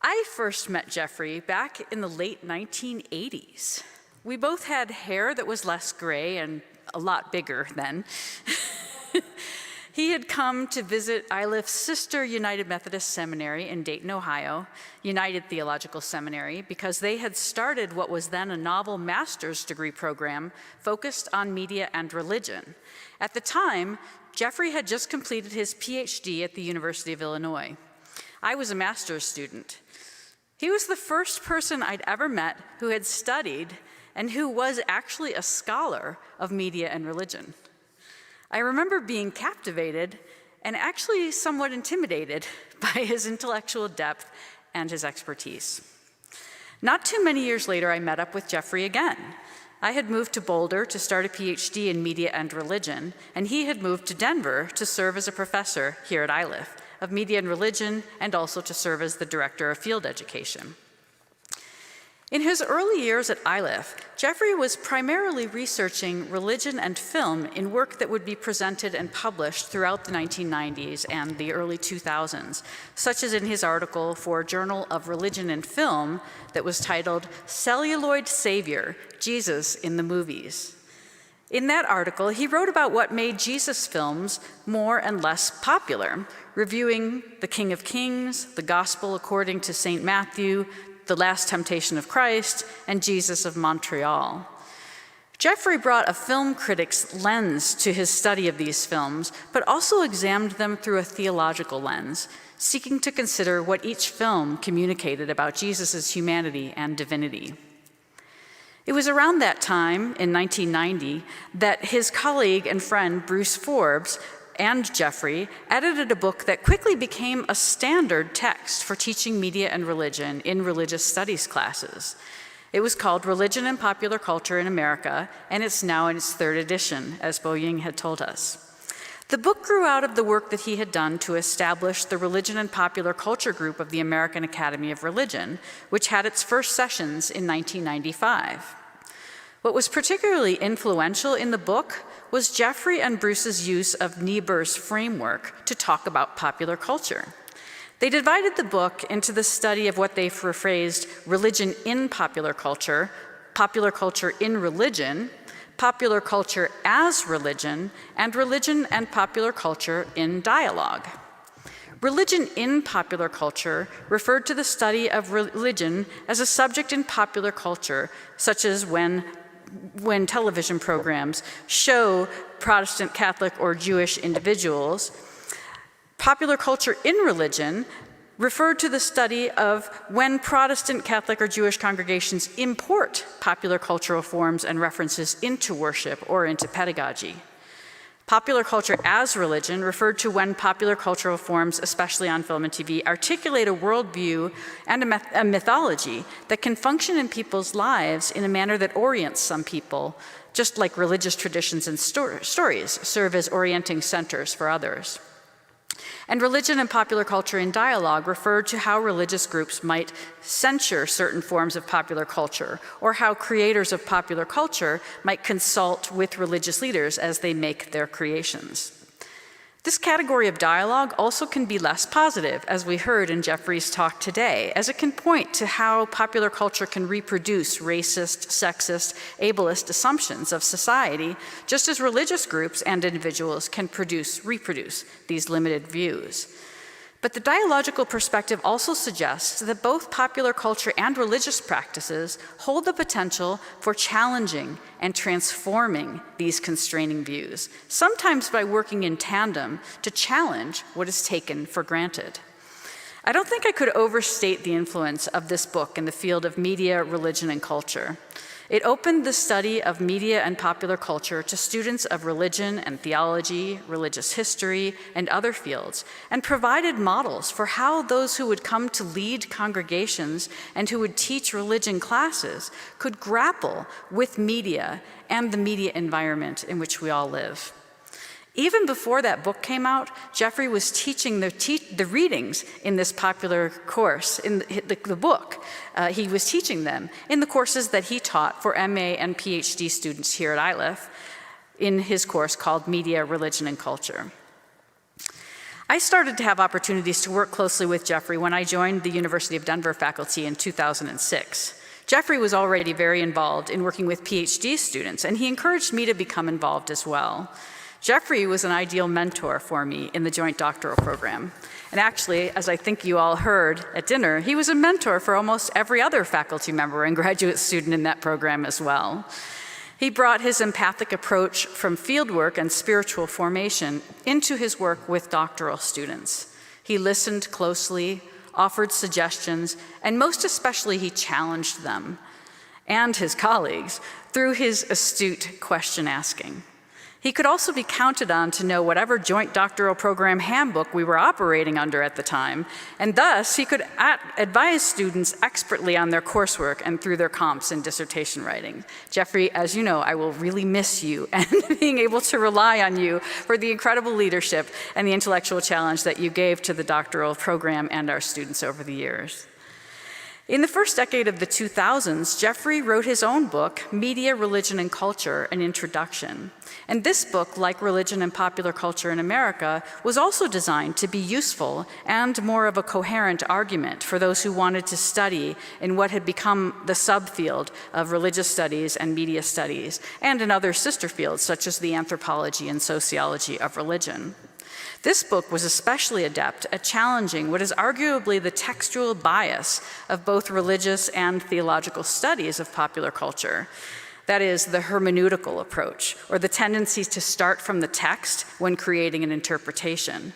I first met Jeffrey back in the late 1980s. We both had hair that was less gray and a lot bigger then. He had come to visit ILIF's sister United Methodist Seminary in Dayton, Ohio, United Theological Seminary, because they had started what was then a novel master's degree program focused on media and religion. At the time, Jeffrey had just completed his PhD at the University of Illinois. I was a master's student. He was the first person I'd ever met who had studied and who was actually a scholar of media and religion. I remember being captivated and actually somewhat intimidated by his intellectual depth and his expertise. Not too many years later, I met up with Jeffery again. I had moved to Boulder to start a PhD in media and religion, and he had moved to Denver to serve as a professor here at ILIF of media and religion, and also to serve as the director of field education. In his early years at ILIF, Jeffery was primarily researching religion and film in work that would be presented and published throughout the 1990s and the early 2000s, such as in his article for Journal of Religion and Film that was titled "Celluloid Savior, Jesus in the Movies." In that article, he wrote about what made Jesus films more and less popular, reviewing The King of Kings, The Gospel According to St. Matthew, The Last Temptation of Christ, and Jesus of Montreal. Jeffery brought a film critic's lens to his study of these films, but also examined them through a theological lens, seeking to consider what each film communicated about Jesus' humanity and divinity. It was around that time, in 1990, that his colleague and friend Bruce Forbes and Jeffery edited a book that quickly became a standard text for teaching media and religion in religious studies classes. It was called Religion and Popular Culture in America, and it's now in its 3rd edition, as Bo Ying had told us. The book grew out of the work that he had done to establish the Religion and Popular Culture group of the American Academy of Religion, which had its first sessions in 1995. What was particularly influential in the book was Jeffery and Bruce's use of Niebuhr's framework to talk about popular culture. They divided the book into the study of what they rephrased religion in popular culture in religion, popular culture as religion, and religion and popular culture in dialogue. Religion in popular culture referred to the study of religion as a subject in popular culture, such as when television programs show Protestant, Catholic, or Jewish individuals. Popular culture in religion referred to the study of when Protestant, Catholic, or Jewish congregations import popular cultural forms and references into worship or into pedagogy. Popular culture as religion referred to when popular cultural forms, especially on film and TV, articulate a worldview and a mythology that can function in people's lives in a manner that orients some people, just like religious traditions and stories serve as orienting centers for others. And religion and popular culture in dialogue referred to how religious groups might censure certain forms of popular culture, or how creators of popular culture might consult with religious leaders as they make their creations. This category of dialogue also can be less positive, as we heard in Jeffrey's talk today, as it can point to how popular culture can reproduce racist, sexist, ableist assumptions of society, just as religious groups and individuals can reproduce these limited views. But the dialogical perspective also suggests that both popular culture and religious practices hold the potential for challenging and transforming these constraining views, sometimes by working in tandem to challenge what is taken for granted. I don't think I could overstate the influence of this book in the field of media, religion, and culture. It opened the study of media and popular culture to students of religion and theology, religious history, and other fields, and provided models for how those who would come to lead congregations and who would teach religion classes could grapple with media and the media environment in which we all live. Even before that book came out, Jeffery was teaching the readings in this popular course, in the book. He was teaching them in the courses that he taught for MA and PhD students here at ILIF in his course called Media, Religion, and Culture. I started to have opportunities to work closely with Jeffery when I joined the University of Denver faculty in 2006. Jeffery was already very involved in working with PhD students, and he encouraged me to become involved as well. Jeffery was an ideal mentor for me in the joint doctoral program. And actually, as I think you all heard at dinner, he was a mentor for almost every other faculty member and graduate student in that program as well. He brought his empathic approach from fieldwork and spiritual formation into his work with doctoral students. He listened closely, offered suggestions, and most especially he challenged them and his colleagues through his astute question asking. He could also be counted on to know whatever joint doctoral program handbook we were operating under at the time, and thus he could advise students expertly on their coursework and through their comps in dissertation writing. Jeffrey, as you know, I will really miss you and being able to rely on you for the incredible leadership and the intellectual challenge that you gave to the doctoral program and our students over the years. In the first decade of the 2000s, Jeffrey wrote his own book, Media, Religion, and Culture, An Introduction. And this book, like Religion and Popular Culture in America, was also designed to be useful and more of a coherent argument for those who wanted to study in what had become the subfield of religious studies and media studies, and in other sister fields such as the anthropology and sociology of religion. This book was especially adept at challenging what is arguably the textual bias of both religious and theological studies of popular culture. That is, the hermeneutical approach, or the tendency to start from the text when creating an interpretation.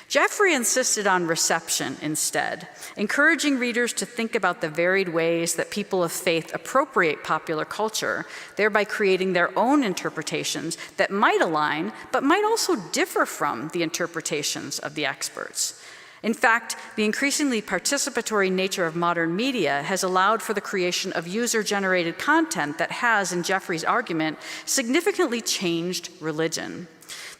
Jeffrey insisted on reception instead, encouraging readers to think about the varied ways that people of faith appropriate popular culture, thereby creating their own interpretations that might align, but might also differ from the interpretations of the experts. In fact, the increasingly participatory nature of modern media has allowed for the creation of user-generated content that has, in Jeffrey's argument, significantly changed religion.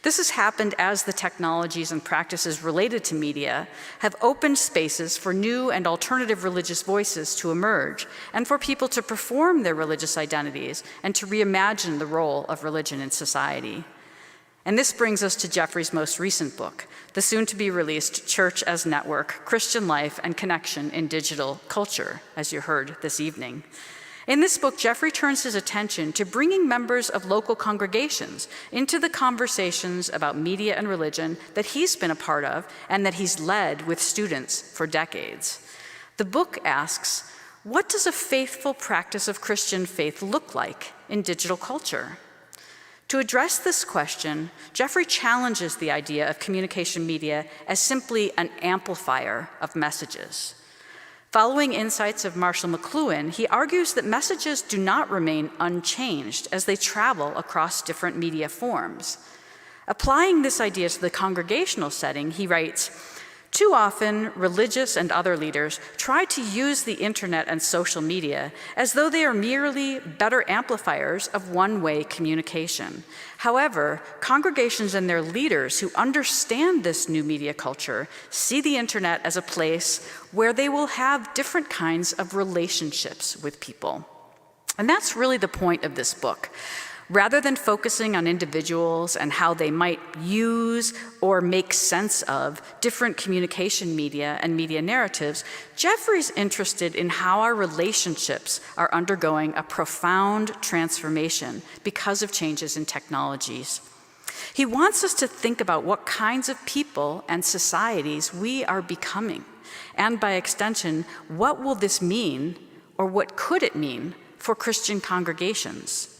This has happened as the technologies and practices related to media have opened spaces for new and alternative religious voices to emerge, and for people to perform their religious identities and to reimagine the role of religion in society. And this brings us to Jeffrey's most recent book, the soon-to-be-released Church as Network, Christian Life and Connection in Digital Culture, as you heard this evening. In this book, Jeffrey turns his attention to bringing members of local congregations into the conversations about media and religion that he's been a part of and that he's led with students for decades. The book asks, what does a faithful practice of Christian faith look like in digital culture? To address this question, Jeffrey challenges the idea of communication media as simply an amplifier of messages. Following insights of Marshall McLuhan, he argues that messages do not remain unchanged as they travel across different media forms. Applying this idea to the congregational setting, he writes, too often, religious and other leaders try to use the internet and social media as though they are merely better amplifiers of one-way communication. However, congregations and their leaders who understand this new media culture see the internet as a place where they will have different kinds of relationships with people. And that's really the point of this book. Rather than focusing on individuals and how they might use or make sense of different communication media and media narratives, Jeffrey's interested in how our relationships are undergoing a profound transformation because of changes in technologies. He wants us to think about what kinds of people and societies we are becoming, and by extension, what will this mean, or what could it mean, for Christian congregations?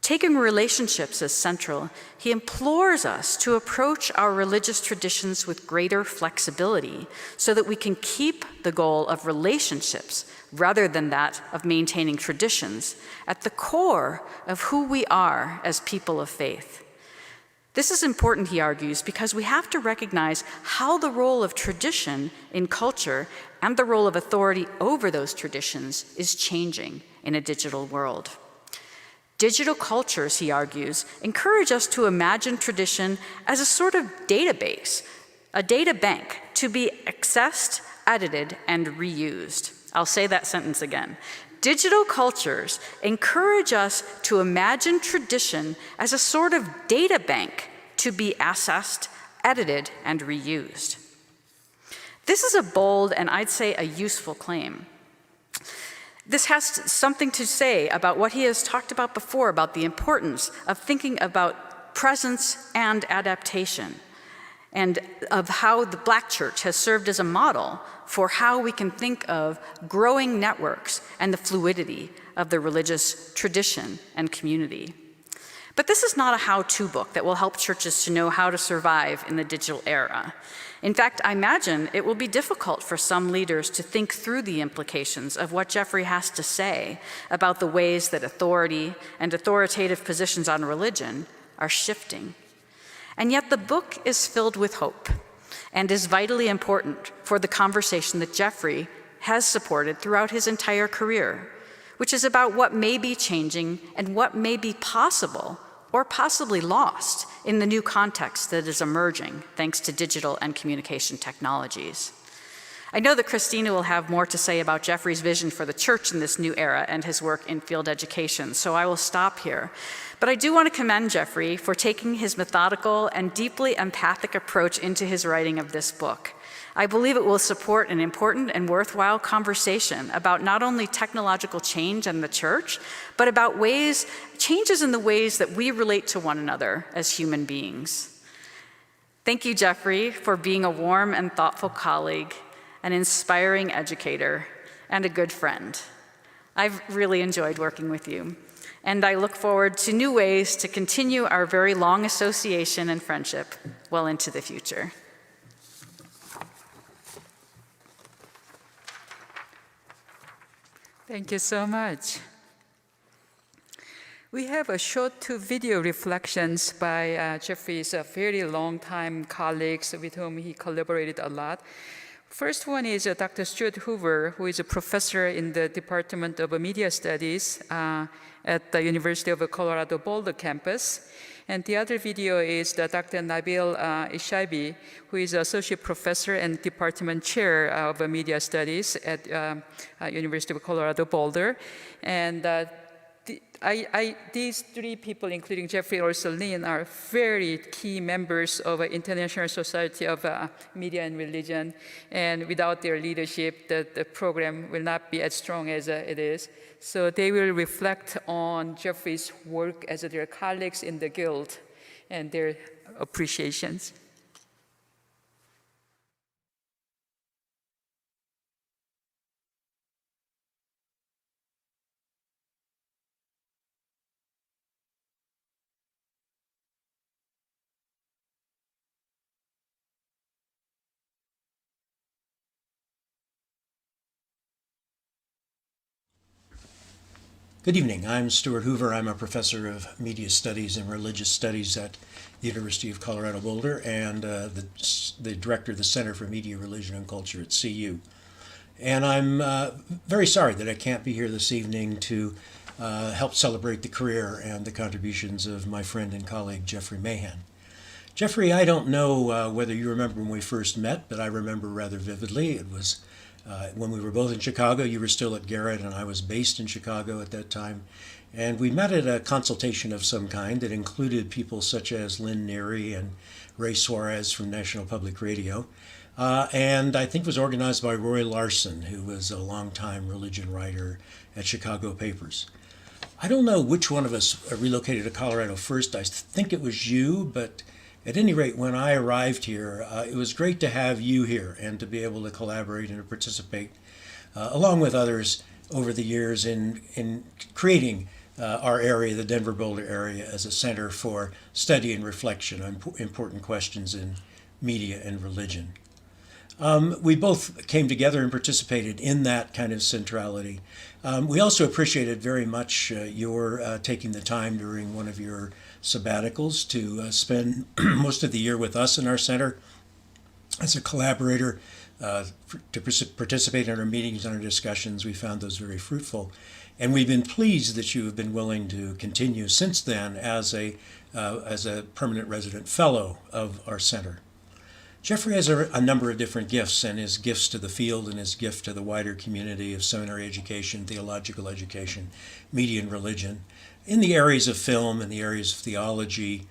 Taking relationships as central, he implores us to approach our religious traditions with greater flexibility so that we can keep the goal of relationships, rather than that of maintaining traditions, at the core of who we are as people of faith. This is important, he argues, because we have to recognize how the role of tradition in culture and the role of authority over those traditions is changing in a digital world. Digital cultures, he argues, encourage us to imagine tradition as a sort of database, a data bank to be accessed, edited, and reused. I'll say that sentence again. Digital cultures encourage us to imagine tradition as a sort of data bank to be accessed, edited, and reused. This is a bold and I'd say a useful claim. This has something to say about what he has talked about before, about the importance of thinking about presence and adaptation, and of how the Black church has served as a model for how we can think of growing networks and the fluidity of the religious tradition and community. But this is not a how-to book that will help churches to know how to survive in the digital era. In fact, I imagine it will be difficult for some leaders to think through the implications of what Jeffery has to say about the ways that authority and authoritative positions on religion are shifting. And yet the book is filled with hope and is vitally important for the conversation that Jeffery has supported throughout his entire career, which is about what may be changing and what may be possible or possibly lost in the new context that is emerging thanks to digital and communication technologies. I know that Christina will have more to say about Jeffery's vision for the church in this new era and his work in field education, so I will stop here. But I do want to commend Jeffery for taking his methodical and deeply empathic approach into his writing of this book. I believe it will support an important and worthwhile conversation about not only technological change in the church, but about changes in the ways that we relate to one another as human beings. Thank you, Jeffery, for being a warm and thoughtful colleague, an inspiring educator, and a good friend. I've really enjoyed working with you, and I look forward to new ways to continue our very long association and friendship well into the future. Thank you so much. We have a short two video reflections by Jeffrey's very long-time colleagues with whom he collaborated a lot. First one is Dr. Stuart Hoover, who is a professor in the Department of Media Studies at the University of Colorado Boulder campus. And the other video is Dr. Nabil Ishaibi, who is Associate Professor and Department Chair of Media Studies at University of Colorado Boulder. And these three people, including Jeffrey Orsolin, are very key members of the International Society of Media and Religion. And without their leadership, the program will not be as strong as it is. So they will reflect on Jeffrey's work as their colleagues in the Guild and their appreciations. Good evening. I'm Stuart Hoover. I'm a professor of media studies and religious studies at the University of Colorado Boulder and the director of the Center for Media, Religion, and Culture at CU. And I'm very sorry that I can't be here this evening to help celebrate the career and the contributions of my friend and colleague, Jeffrey Mahan. Jeffrey, I don't know whether you remember when we first met, but I remember rather vividly. It was when we were both in Chicago. You were still at Garrett, and I was based in Chicago at that time. And we met at a consultation of some kind that included people such as Lynn Neary and Ray Suarez from National Public Radio. And I think was organized by Roy Larson, who was a longtime religion writer at Chicago Papers. I don't know which one of us relocated to Colorado first. I think it was you, but at any rate, when I arrived here, it was great to have you here and to be able to collaborate and to participate, along with others over the years in creating our area, the Denver Boulder area, as a center for study and reflection on important questions in media and religion. We both came together and participated in that kind of centrality. We also appreciated very much your taking the time during one of your sabbaticals to spend most of the year with us in our center as a collaborator to participate in our meetings and our discussions. We found those very fruitful. And we've been pleased that you have been willing to continue since then as a permanent resident fellow of our center. Jeffrey has a number of different gifts, and his gifts to the field and his gift to the wider community of seminary education, theological education, media and religion, in the areas of film and the areas of theology,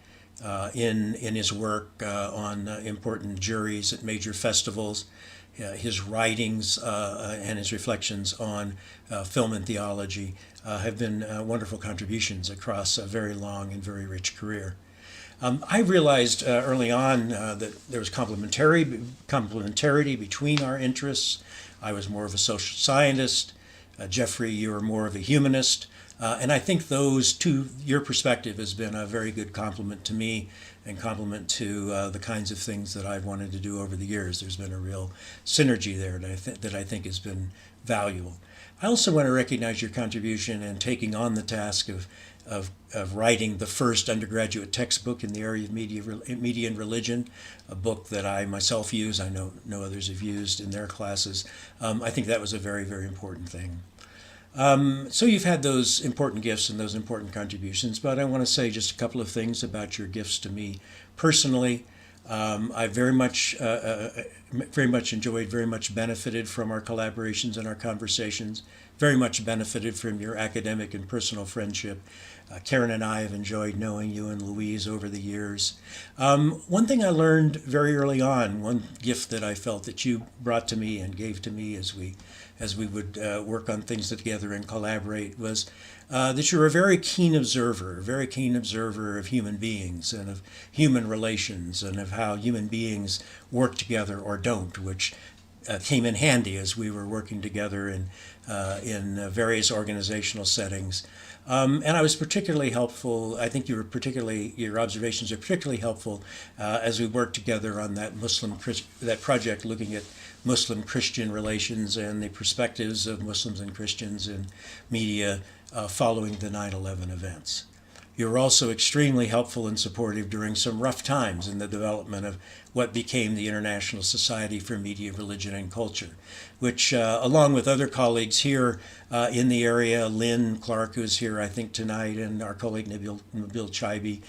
in his work on important juries at major festivals, his writings and his reflections on film and theology have been wonderful contributions across a very long and very rich career. I realized early on that there was complementarity between our interests. I was more of a social scientist. Jeffrey, you're more of a humanist. And I think your perspective has been a very good compliment to me and compliment to the kinds of things that I've wanted to do over the years. There's been a real synergy there that I think has been valuable. I also want to recognize your contribution in taking on the task of writing the first undergraduate textbook in the area of media and religion, a book that I myself use. I know no others have used in their classes. I think that was a very, very important thing. So you've had those important gifts and those important contributions, but I want to say just a couple of things about your gifts to me personally. I very much enjoyed, very much benefited from our collaborations and our conversations, very much benefited from your academic and personal friendship. Karen and I have enjoyed knowing you and Louise over the years. One thing I learned very early on, one gift that I felt that you brought to me and gave to me as we would work on things together and collaborate, was that you're a very keen observer of human beings and of human relations and of how human beings work together or don't, which came in handy as we were working together in various organizational settings. And I was particularly helpful. I think your observations are particularly helpful as we worked together on that project looking at Muslim-Christian relations and the perspectives of Muslims and Christians in media following the 9/11 events. You were also extremely helpful and supportive during some rough times in the development of what became the International Society for Media, Religion, and Culture, which, along with other colleagues here in the area, Lynn Clark, who's here, I think, tonight, and our colleague Nabil Chaibi,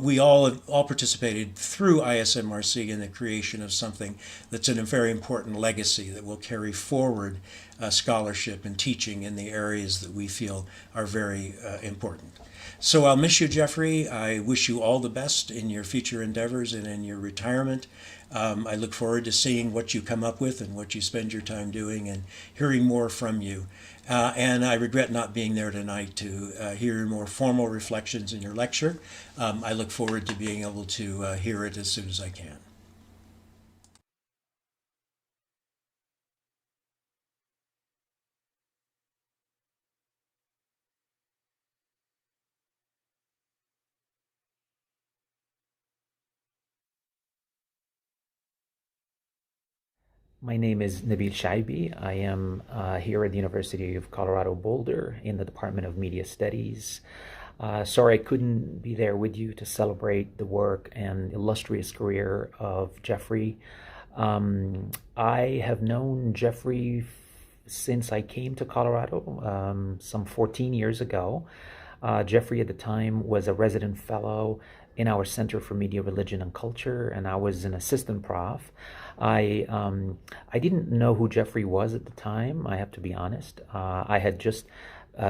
we all participated through ISMRC in the creation of something that's a very important legacy that will carry forward scholarship and teaching in the areas that we feel are very important. So I'll miss you, Jeffrey. I wish you all the best in your future endeavors and in your retirement. I look forward to seeing what you come up with and what you spend your time doing and hearing more from you. And I regret not being there tonight to hear more formal reflections in your lecture. I look forward to being able to hear it as soon as I can. My name is Nabil Shaibi. I am here at the University of Colorado Boulder in the Department of Media Studies. Sorry I couldn't be there with you to celebrate the work and illustrious career of Jeffrey. I have known Jeffrey since I came to Colorado some 14 years ago. Jeffrey at the time was a resident fellow in our Center for Media, Religion, and Culture, and I was an assistant prof. I didn't know who Jeffrey was at the time, I have to be honest. I had just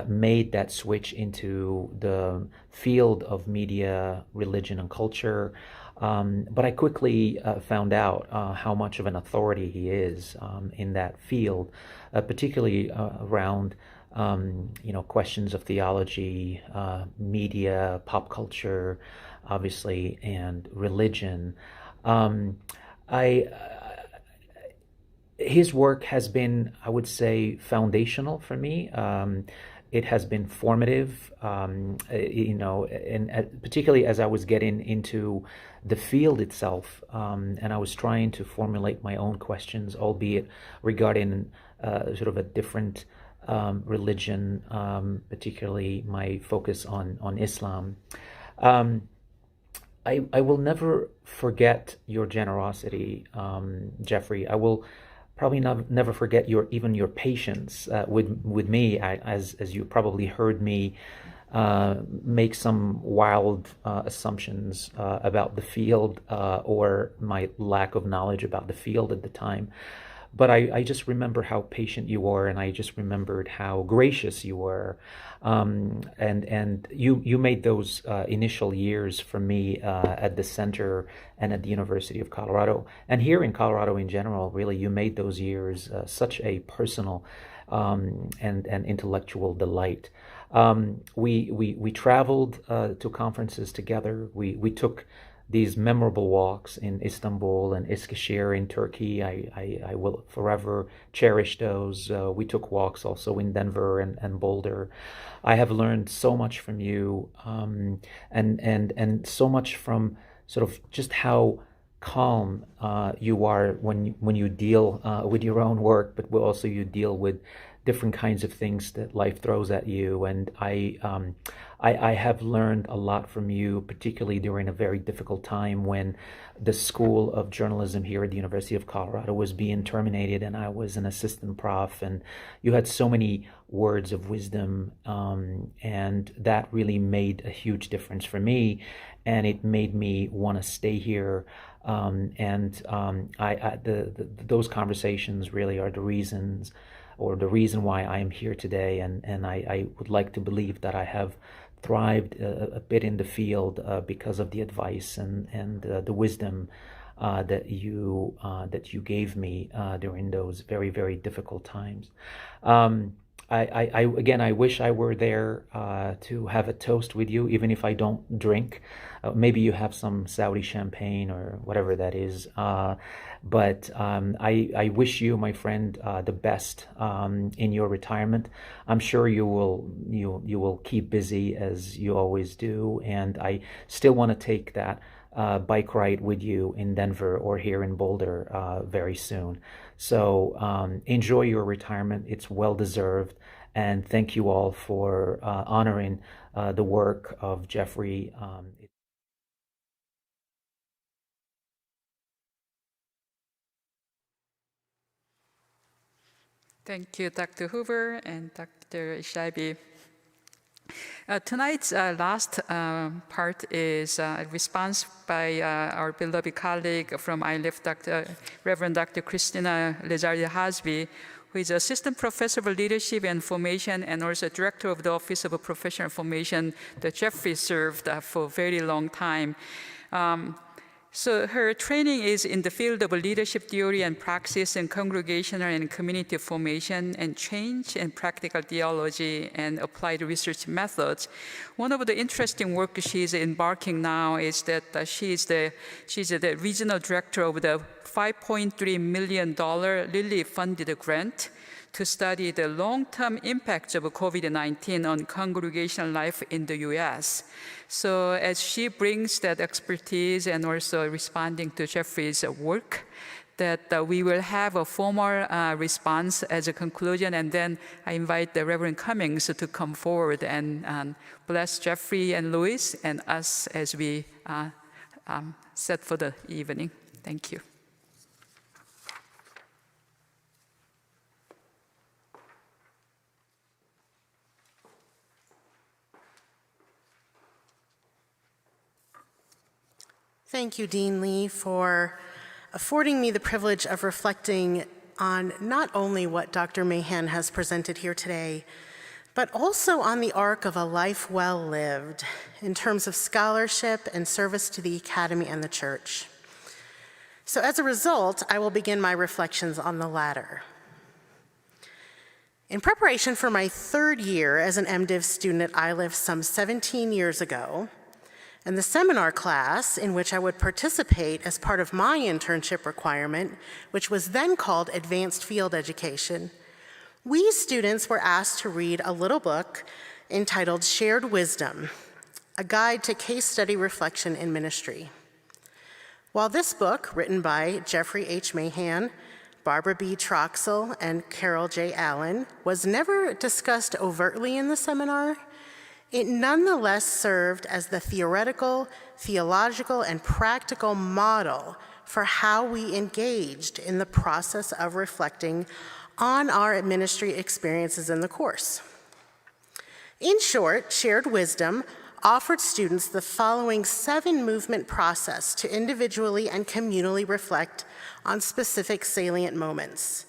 made that switch into the field of media, religion, and culture, but I quickly found out how much of an authority he is in that field, particularly around questions of theology, media, pop culture, obviously, and religion. His work has been, I would say, foundational for me. It has been formative, and particularly as I was getting into the field itself, and I was trying to formulate my own questions, albeit regarding sort of a different religion, particularly my focus on Islam. I will never forget your generosity, Jeffrey. I will probably never forget your patience with me, as you probably heard me make some wild assumptions about the field or my lack of knowledge about the field at the time. But I just remember how patient you were, and I just remembered how gracious you were, and you made those initial years for me at the center and at the University of Colorado, and here in Colorado in general. Really, you made those years such a personal and intellectual delight. We traveled to conferences together. We took these memorable walks in Istanbul and Eskişehir in Turkey. I will forever cherish those. We took walks also in Denver and Boulder. I have learned so much from you, and so much from sort of just how calm you are when you deal with your own work, but also you deal with different kinds of things that life throws at you. And I have learned a lot from you, particularly during a very difficult time when the School of Journalism here at the University of Colorado was being terminated, and I was an assistant prof, and you had so many words of wisdom, and that really made a huge difference for me, and it made me want to stay here. Those conversations really are the reasons, or the reason why I am here today, and I would like to believe that I have thrived a bit in the field because of the advice and the wisdom that you gave me during those very, very difficult times. I wish I were there to have a toast with you, even if I don't drink. Maybe you have some Saudi champagne or whatever that is. But I wish you, my friend, the best in your retirement. I'm sure you will keep busy as you always do, and I still want to take that bike ride with you in Denver or here in Boulder very soon. So enjoy your retirement. It's well deserved. And thank you all for honoring the work of Jeffery. Thank you, Dr. Hoover and Dr. Shaibi. Tonight's last part is a response by our beloved colleague from ILIF, Reverend Dr. Christina Lizardi-Hasby, who is Assistant Professor of Leadership and Formation and also Director of the Office of Professional Formation that Jeffery served for a very long time. So her training is in the field of leadership theory and praxis and congregational and community formation and change and practical theology and applied research methods. One of the interesting work she's embarking now is that she's the regional director of the $5.3 million Lilly-funded grant to study the long-term impacts of COVID-19 on congregational life in the U.S. So as she brings that expertise and also responding to Jeffrey's work, that we will have a formal response as a conclusion, and then I invite the Reverend Cummings to come forward and bless Jeffrey and Louis and us as we set for the evening. Thank you. Thank you, Dean Lee, for affording me the privilege of reflecting on not only what Dr. Mahan has presented here today, but also on the arc of a life well lived in terms of scholarship and service to the Academy and the Church. So as a result, I will begin my reflections on the latter. In preparation for my third year as an MDiv student at ILIF some 17 years ago, and the seminar class in which I would participate as part of my internship requirement, which was then called Advanced Field Education, we students were asked to read a little book entitled Shared Wisdom, a guide to case study reflection in ministry. While this book, written by Jeffrey H. Mahan, Barbara B. Troxell, and Carol J. Allen, was never discussed overtly in the seminar, it nonetheless served as the theoretical, theological, and practical model for how we engaged in the process of reflecting on our ministry experiences in the course. In short, Shared Wisdom offered students the following 7-movement process to individually and communally reflect on specific salient moments.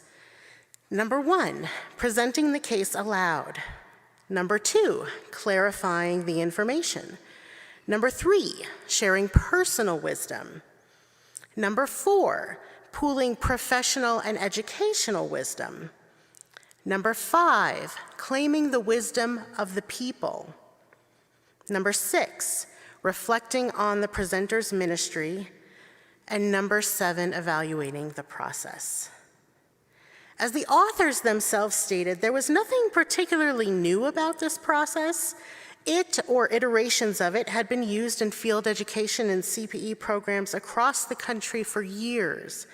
Number 1, presenting the case aloud. Number 2, clarifying the information. Number 3, sharing personal wisdom. Number 4, pooling professional and educational wisdom. Number 5, claiming the wisdom of the people. Number 6, reflecting on the presenter's ministry, and number 7, evaluating the process. As the authors themselves stated, there was nothing particularly new about this process. It, or iterations of it, had been used in field education and CPE programs across the country for years,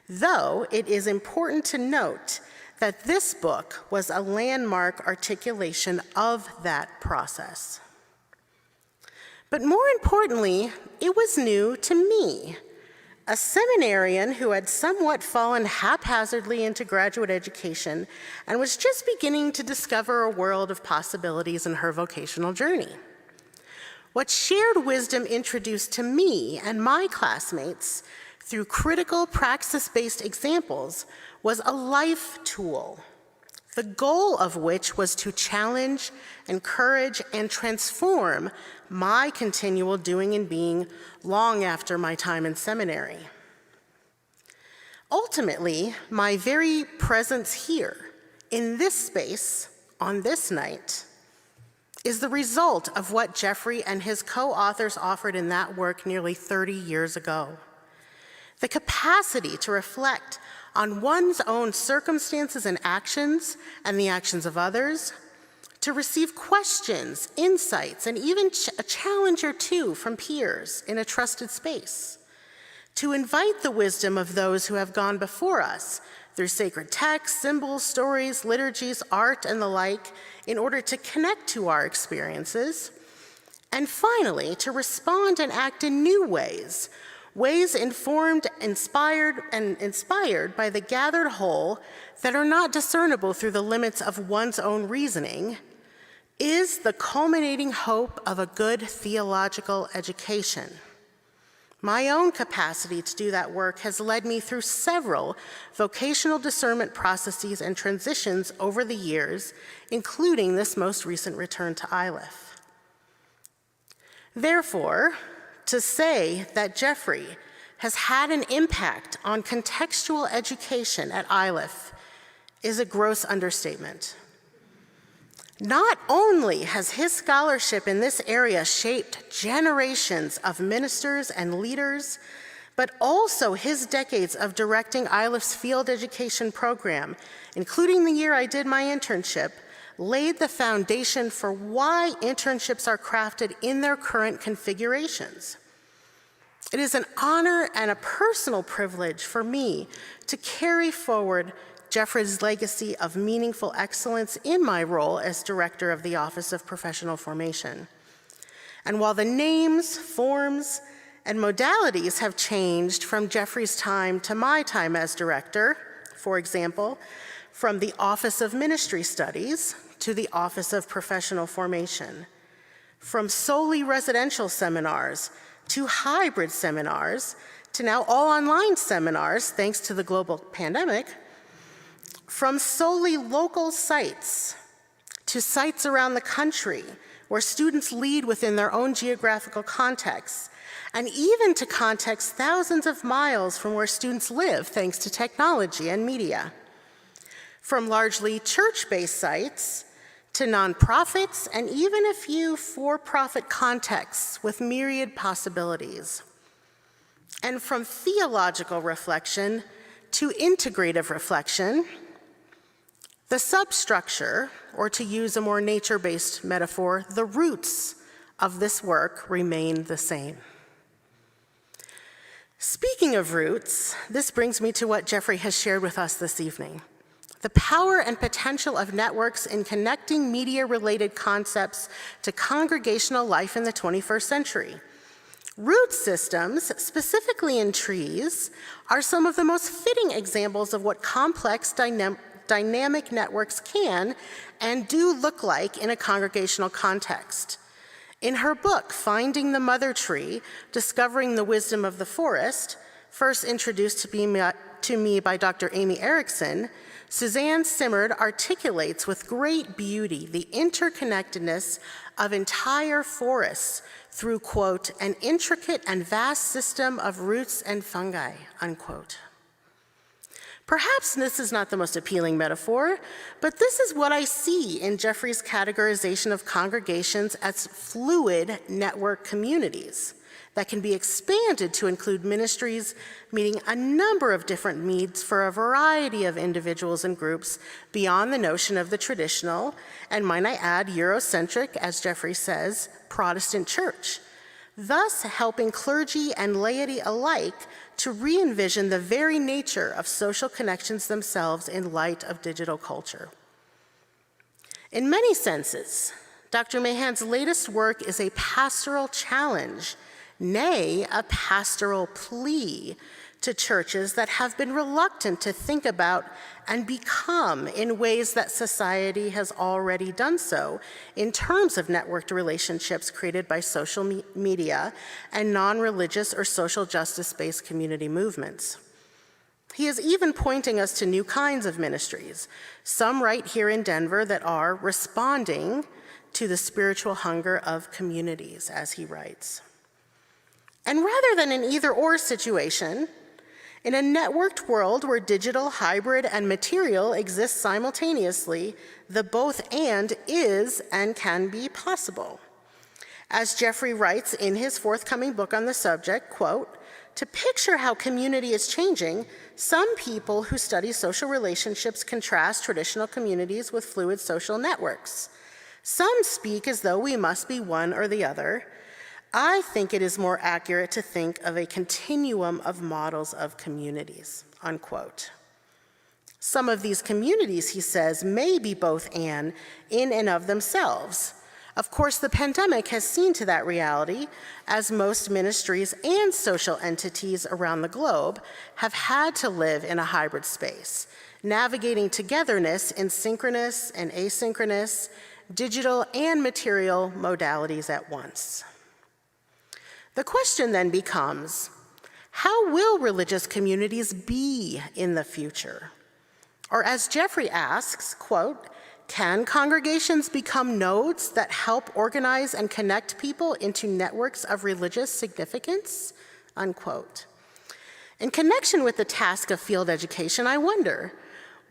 though it is important to note that this book was a landmark articulation of that process. But more importantly, it was new to me, a seminarian who had somewhat fallen haphazardly into graduate education and was just beginning to discover a world of possibilities in her vocational journey. What shared wisdom introduced to me and my classmates through critical praxis-based examples was a life tool, the goal of which was to challenge, encourage, and transform my continual doing and being long after my time in seminary. Ultimately, my very presence here, in this space, on this night, is the result of what Jeffery and his co-authors offered in that work nearly 30 years ago. The capacity to reflect on one's own circumstances and actions and the actions of others, to receive questions, insights, and even a challenge or two from peers in a trusted space, to invite the wisdom of those who have gone before us through sacred texts, symbols, stories, liturgies, art, and the like, in order to connect to our experiences, and finally, to respond and act in new ways, ways informed, inspired by the gathered whole that are not discernible through the limits of one's own reasoning, is the culminating hope of a good theological education. My own capacity to do that work has led me through several vocational discernment processes and transitions over the years, including this most recent return to ILIF. Therefore, to say that Jeffery has had an impact on contextual education at ILIF is a gross understatement. Not only has his scholarship in this area shaped generations of ministers and leaders, but also his decades of directing ILIF's field education program, including the year I did my internship, laid the foundation for why internships are crafted in their current configurations. It is an honor and a personal privilege for me to carry forward Jeffrey's legacy of meaningful excellence in my role as director of the Office of Professional Formation. And while the names, forms, and modalities have changed from Jeffrey's time to my time as director, for example, from the Office of Ministry Studies to the Office of Professional Formation, from solely residential seminars to hybrid seminars to now all online seminars thanks to the global pandemic, from solely local sites to sites around the country where students lead within their own geographical contexts, and even to contexts thousands of miles from where students live thanks to technology and media. From largely church-based sites to nonprofits and even a few for-profit contexts with myriad possibilities. And from theological reflection to integrative reflection, the substructure, or to use a more nature-based metaphor, the roots of this work remain the same. Speaking of roots, this brings me to what Jeffery has shared with us this evening: the power and potential of networks in connecting media-related concepts to congregational life in the 21st century. Root systems, specifically in trees, are some of the most fitting examples of what complex dynamic networks can and do look like in a congregational context. In her book, Finding the Mother Tree, Discovering the Wisdom of the Forest, first introduced to me by Dr. Amy Erickson, Suzanne Simard articulates with great beauty the interconnectedness of entire forests through, quote, an intricate and vast system of roots and fungi, unquote. Perhaps this is not the most appealing metaphor, but this is what I see in Jeffrey's categorization of congregations as fluid network communities that can be expanded to include ministries meeting a number of different needs for a variety of individuals and groups beyond the notion of the traditional, and might I add, Eurocentric, as Jeffrey says, Protestant church, thus helping clergy and laity alike to re-envision the very nature of social connections themselves in light of digital culture. In many senses, Dr. Mahan's latest work is a pastoral challenge, nay, a pastoral plea to churches that have been reluctant to think about and become in ways that society has already done so in terms of networked relationships created by social media and non-religious or social justice-based community movements. He is even pointing us to new kinds of ministries, some right here in Denver that are responding to the spiritual hunger of communities, as he writes. And rather than an either-or situation, in a networked world where digital, hybrid, and material exist simultaneously, the both and is and can be possible. As Jeffrey writes in his forthcoming book on the subject, quote, "To picture how community is changing, some people who study social relationships contrast traditional communities with fluid social networks. Some speak as though we must be one or the other. I think it is more accurate to think of a continuum of models of communities," unquote. Some of these communities, he says, may be both and in and of themselves. Of course, the pandemic has seen to that reality, as most ministries and social entities around the globe have had to live in a hybrid space, navigating togetherness in synchronous and asynchronous, digital and material modalities at once. The question then becomes, how will religious communities be in the future? Or as Jeffrey asks, quote, "Can congregations become nodes that help organize and connect people into networks of religious significance?" Unquote. In connection with the task of field education, I wonder,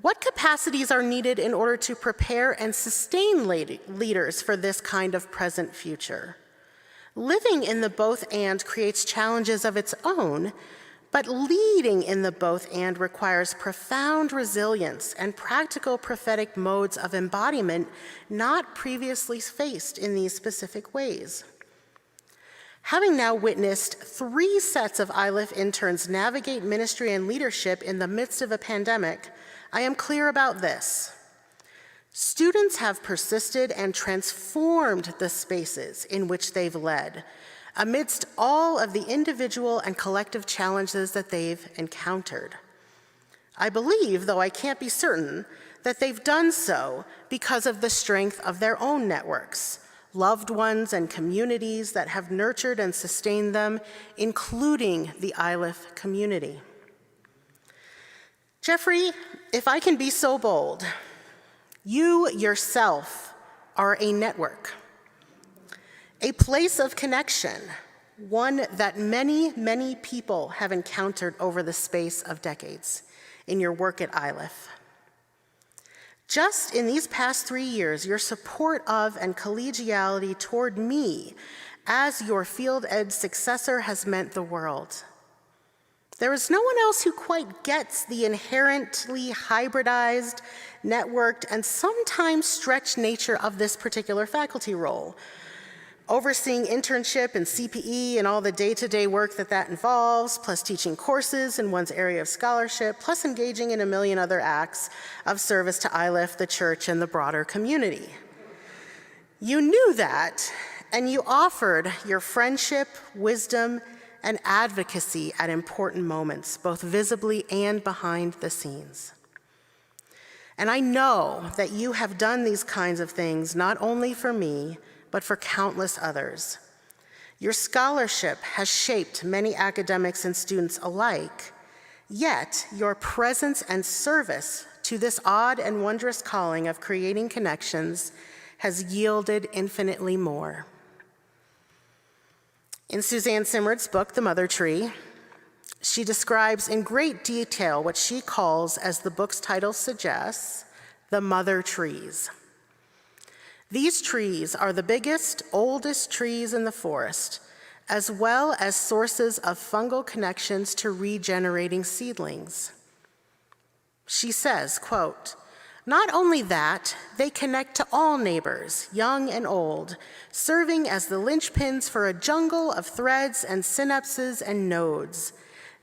what capacities are needed in order to prepare and sustain leaders for this kind of present future? Living in the both and creates challenges of its own, but leading in the both and requires profound resilience and practical prophetic modes of embodiment not previously faced in these specific ways. Having now witnessed 3 sets of ILIF interns navigate ministry and leadership in the midst of a pandemic, I am clear about this. Students have persisted and transformed the spaces in which they've led, amidst all of the individual and collective challenges that they've encountered. I believe, though I can't be certain, that they've done so because of the strength of their own networks, loved ones and communities that have nurtured and sustained them, including the ILIF community. Jeffrey, if I can be so bold, you yourself are a network, a place of connection, one that many, many people have encountered over the space of decades in your work at ILIF. Just in these past 3 years, your support of and collegiality toward me as your field ed successor has meant the world. There is no one else who quite gets the inherently hybridized, networked, and sometimes stretched nature of this particular faculty role. Overseeing internship and CPE and all the day-to-day work that involves, plus teaching courses in one's area of scholarship, plus engaging in a million other acts of service to ILIF, the church, and the broader community. You knew that, and you offered your friendship, wisdom, and advocacy at important moments, both visibly and behind the scenes. And I know that you have done these kinds of things not only for me, but for countless others. Your scholarship has shaped many academics and students alike, yet your presence and service to this odd and wondrous calling of creating connections has yielded infinitely more. In Suzanne Simard's book, The Mother Tree, She describes in great detail what she calls, as the book's title suggests, the mother trees. These trees are the biggest, oldest trees in the forest, as well as sources of fungal connections to regenerating seedlings. She says, quote, "Not only that, they connect to all neighbors, young and old, serving as the linchpins for a jungle of threads and synapses and nodes.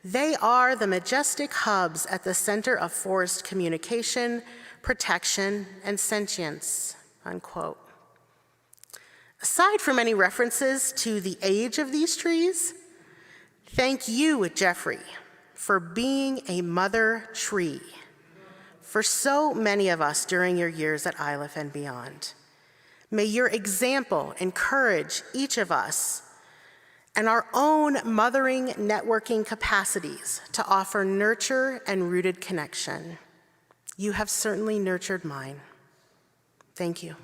They are the majestic hubs at the center of forest communication, protection, and sentience," unquote. Aside from any references to the age of these trees, thank you, Jeffrey, for being a mother tree for so many of us during your years at ILIF and beyond. May your example encourage each of us and our own mothering networking capacities to offer nurture and rooted connection. You have certainly nurtured mine. Thank you.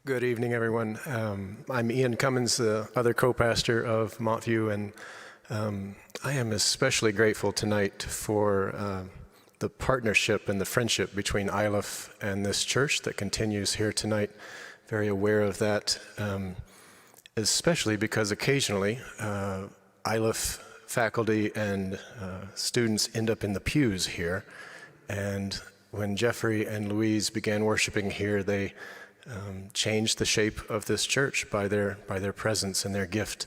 Good evening, everyone. I'm Ian Cummins, the other co-pastor of Montview, and I am especially grateful tonight for the partnership and the friendship between ILIF and this church that continues here tonight. Very aware of that, especially because occasionally ILIF faculty and students end up in the pews here, and when Jeffrey and Louise began worshiping here, they changed the shape of this church by their presence and their gift.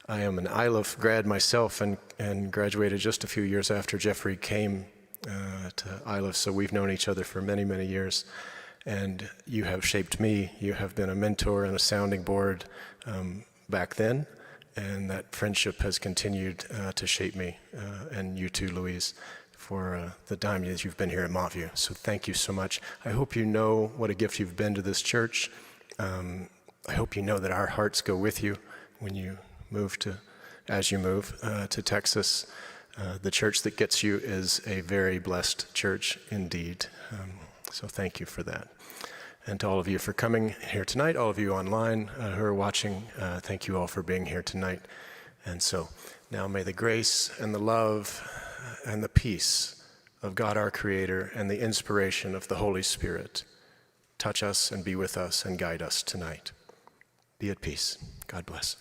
I am an ILIF grad myself and graduated just a few years after Jeffrey came to ILIF, so we've known each other for many, many years. And you have shaped me. You have been a mentor and a sounding board back then, and that friendship has continued to shape me, and you too, Louise, for the time that you've been here at Montview. So thank you so much. I hope you know what a gift you've been to this church. I hope you know that our hearts go with you when you move to Texas. The church that gets you is a very blessed church indeed. So thank you for that. And to all of you for coming here tonight, all of you online who are watching, thank you all for being here tonight. And so now may the grace and the love and the peace of God our Creator and the inspiration of the Holy Spirit touch us and be with us and guide us tonight. Be at peace. God bless.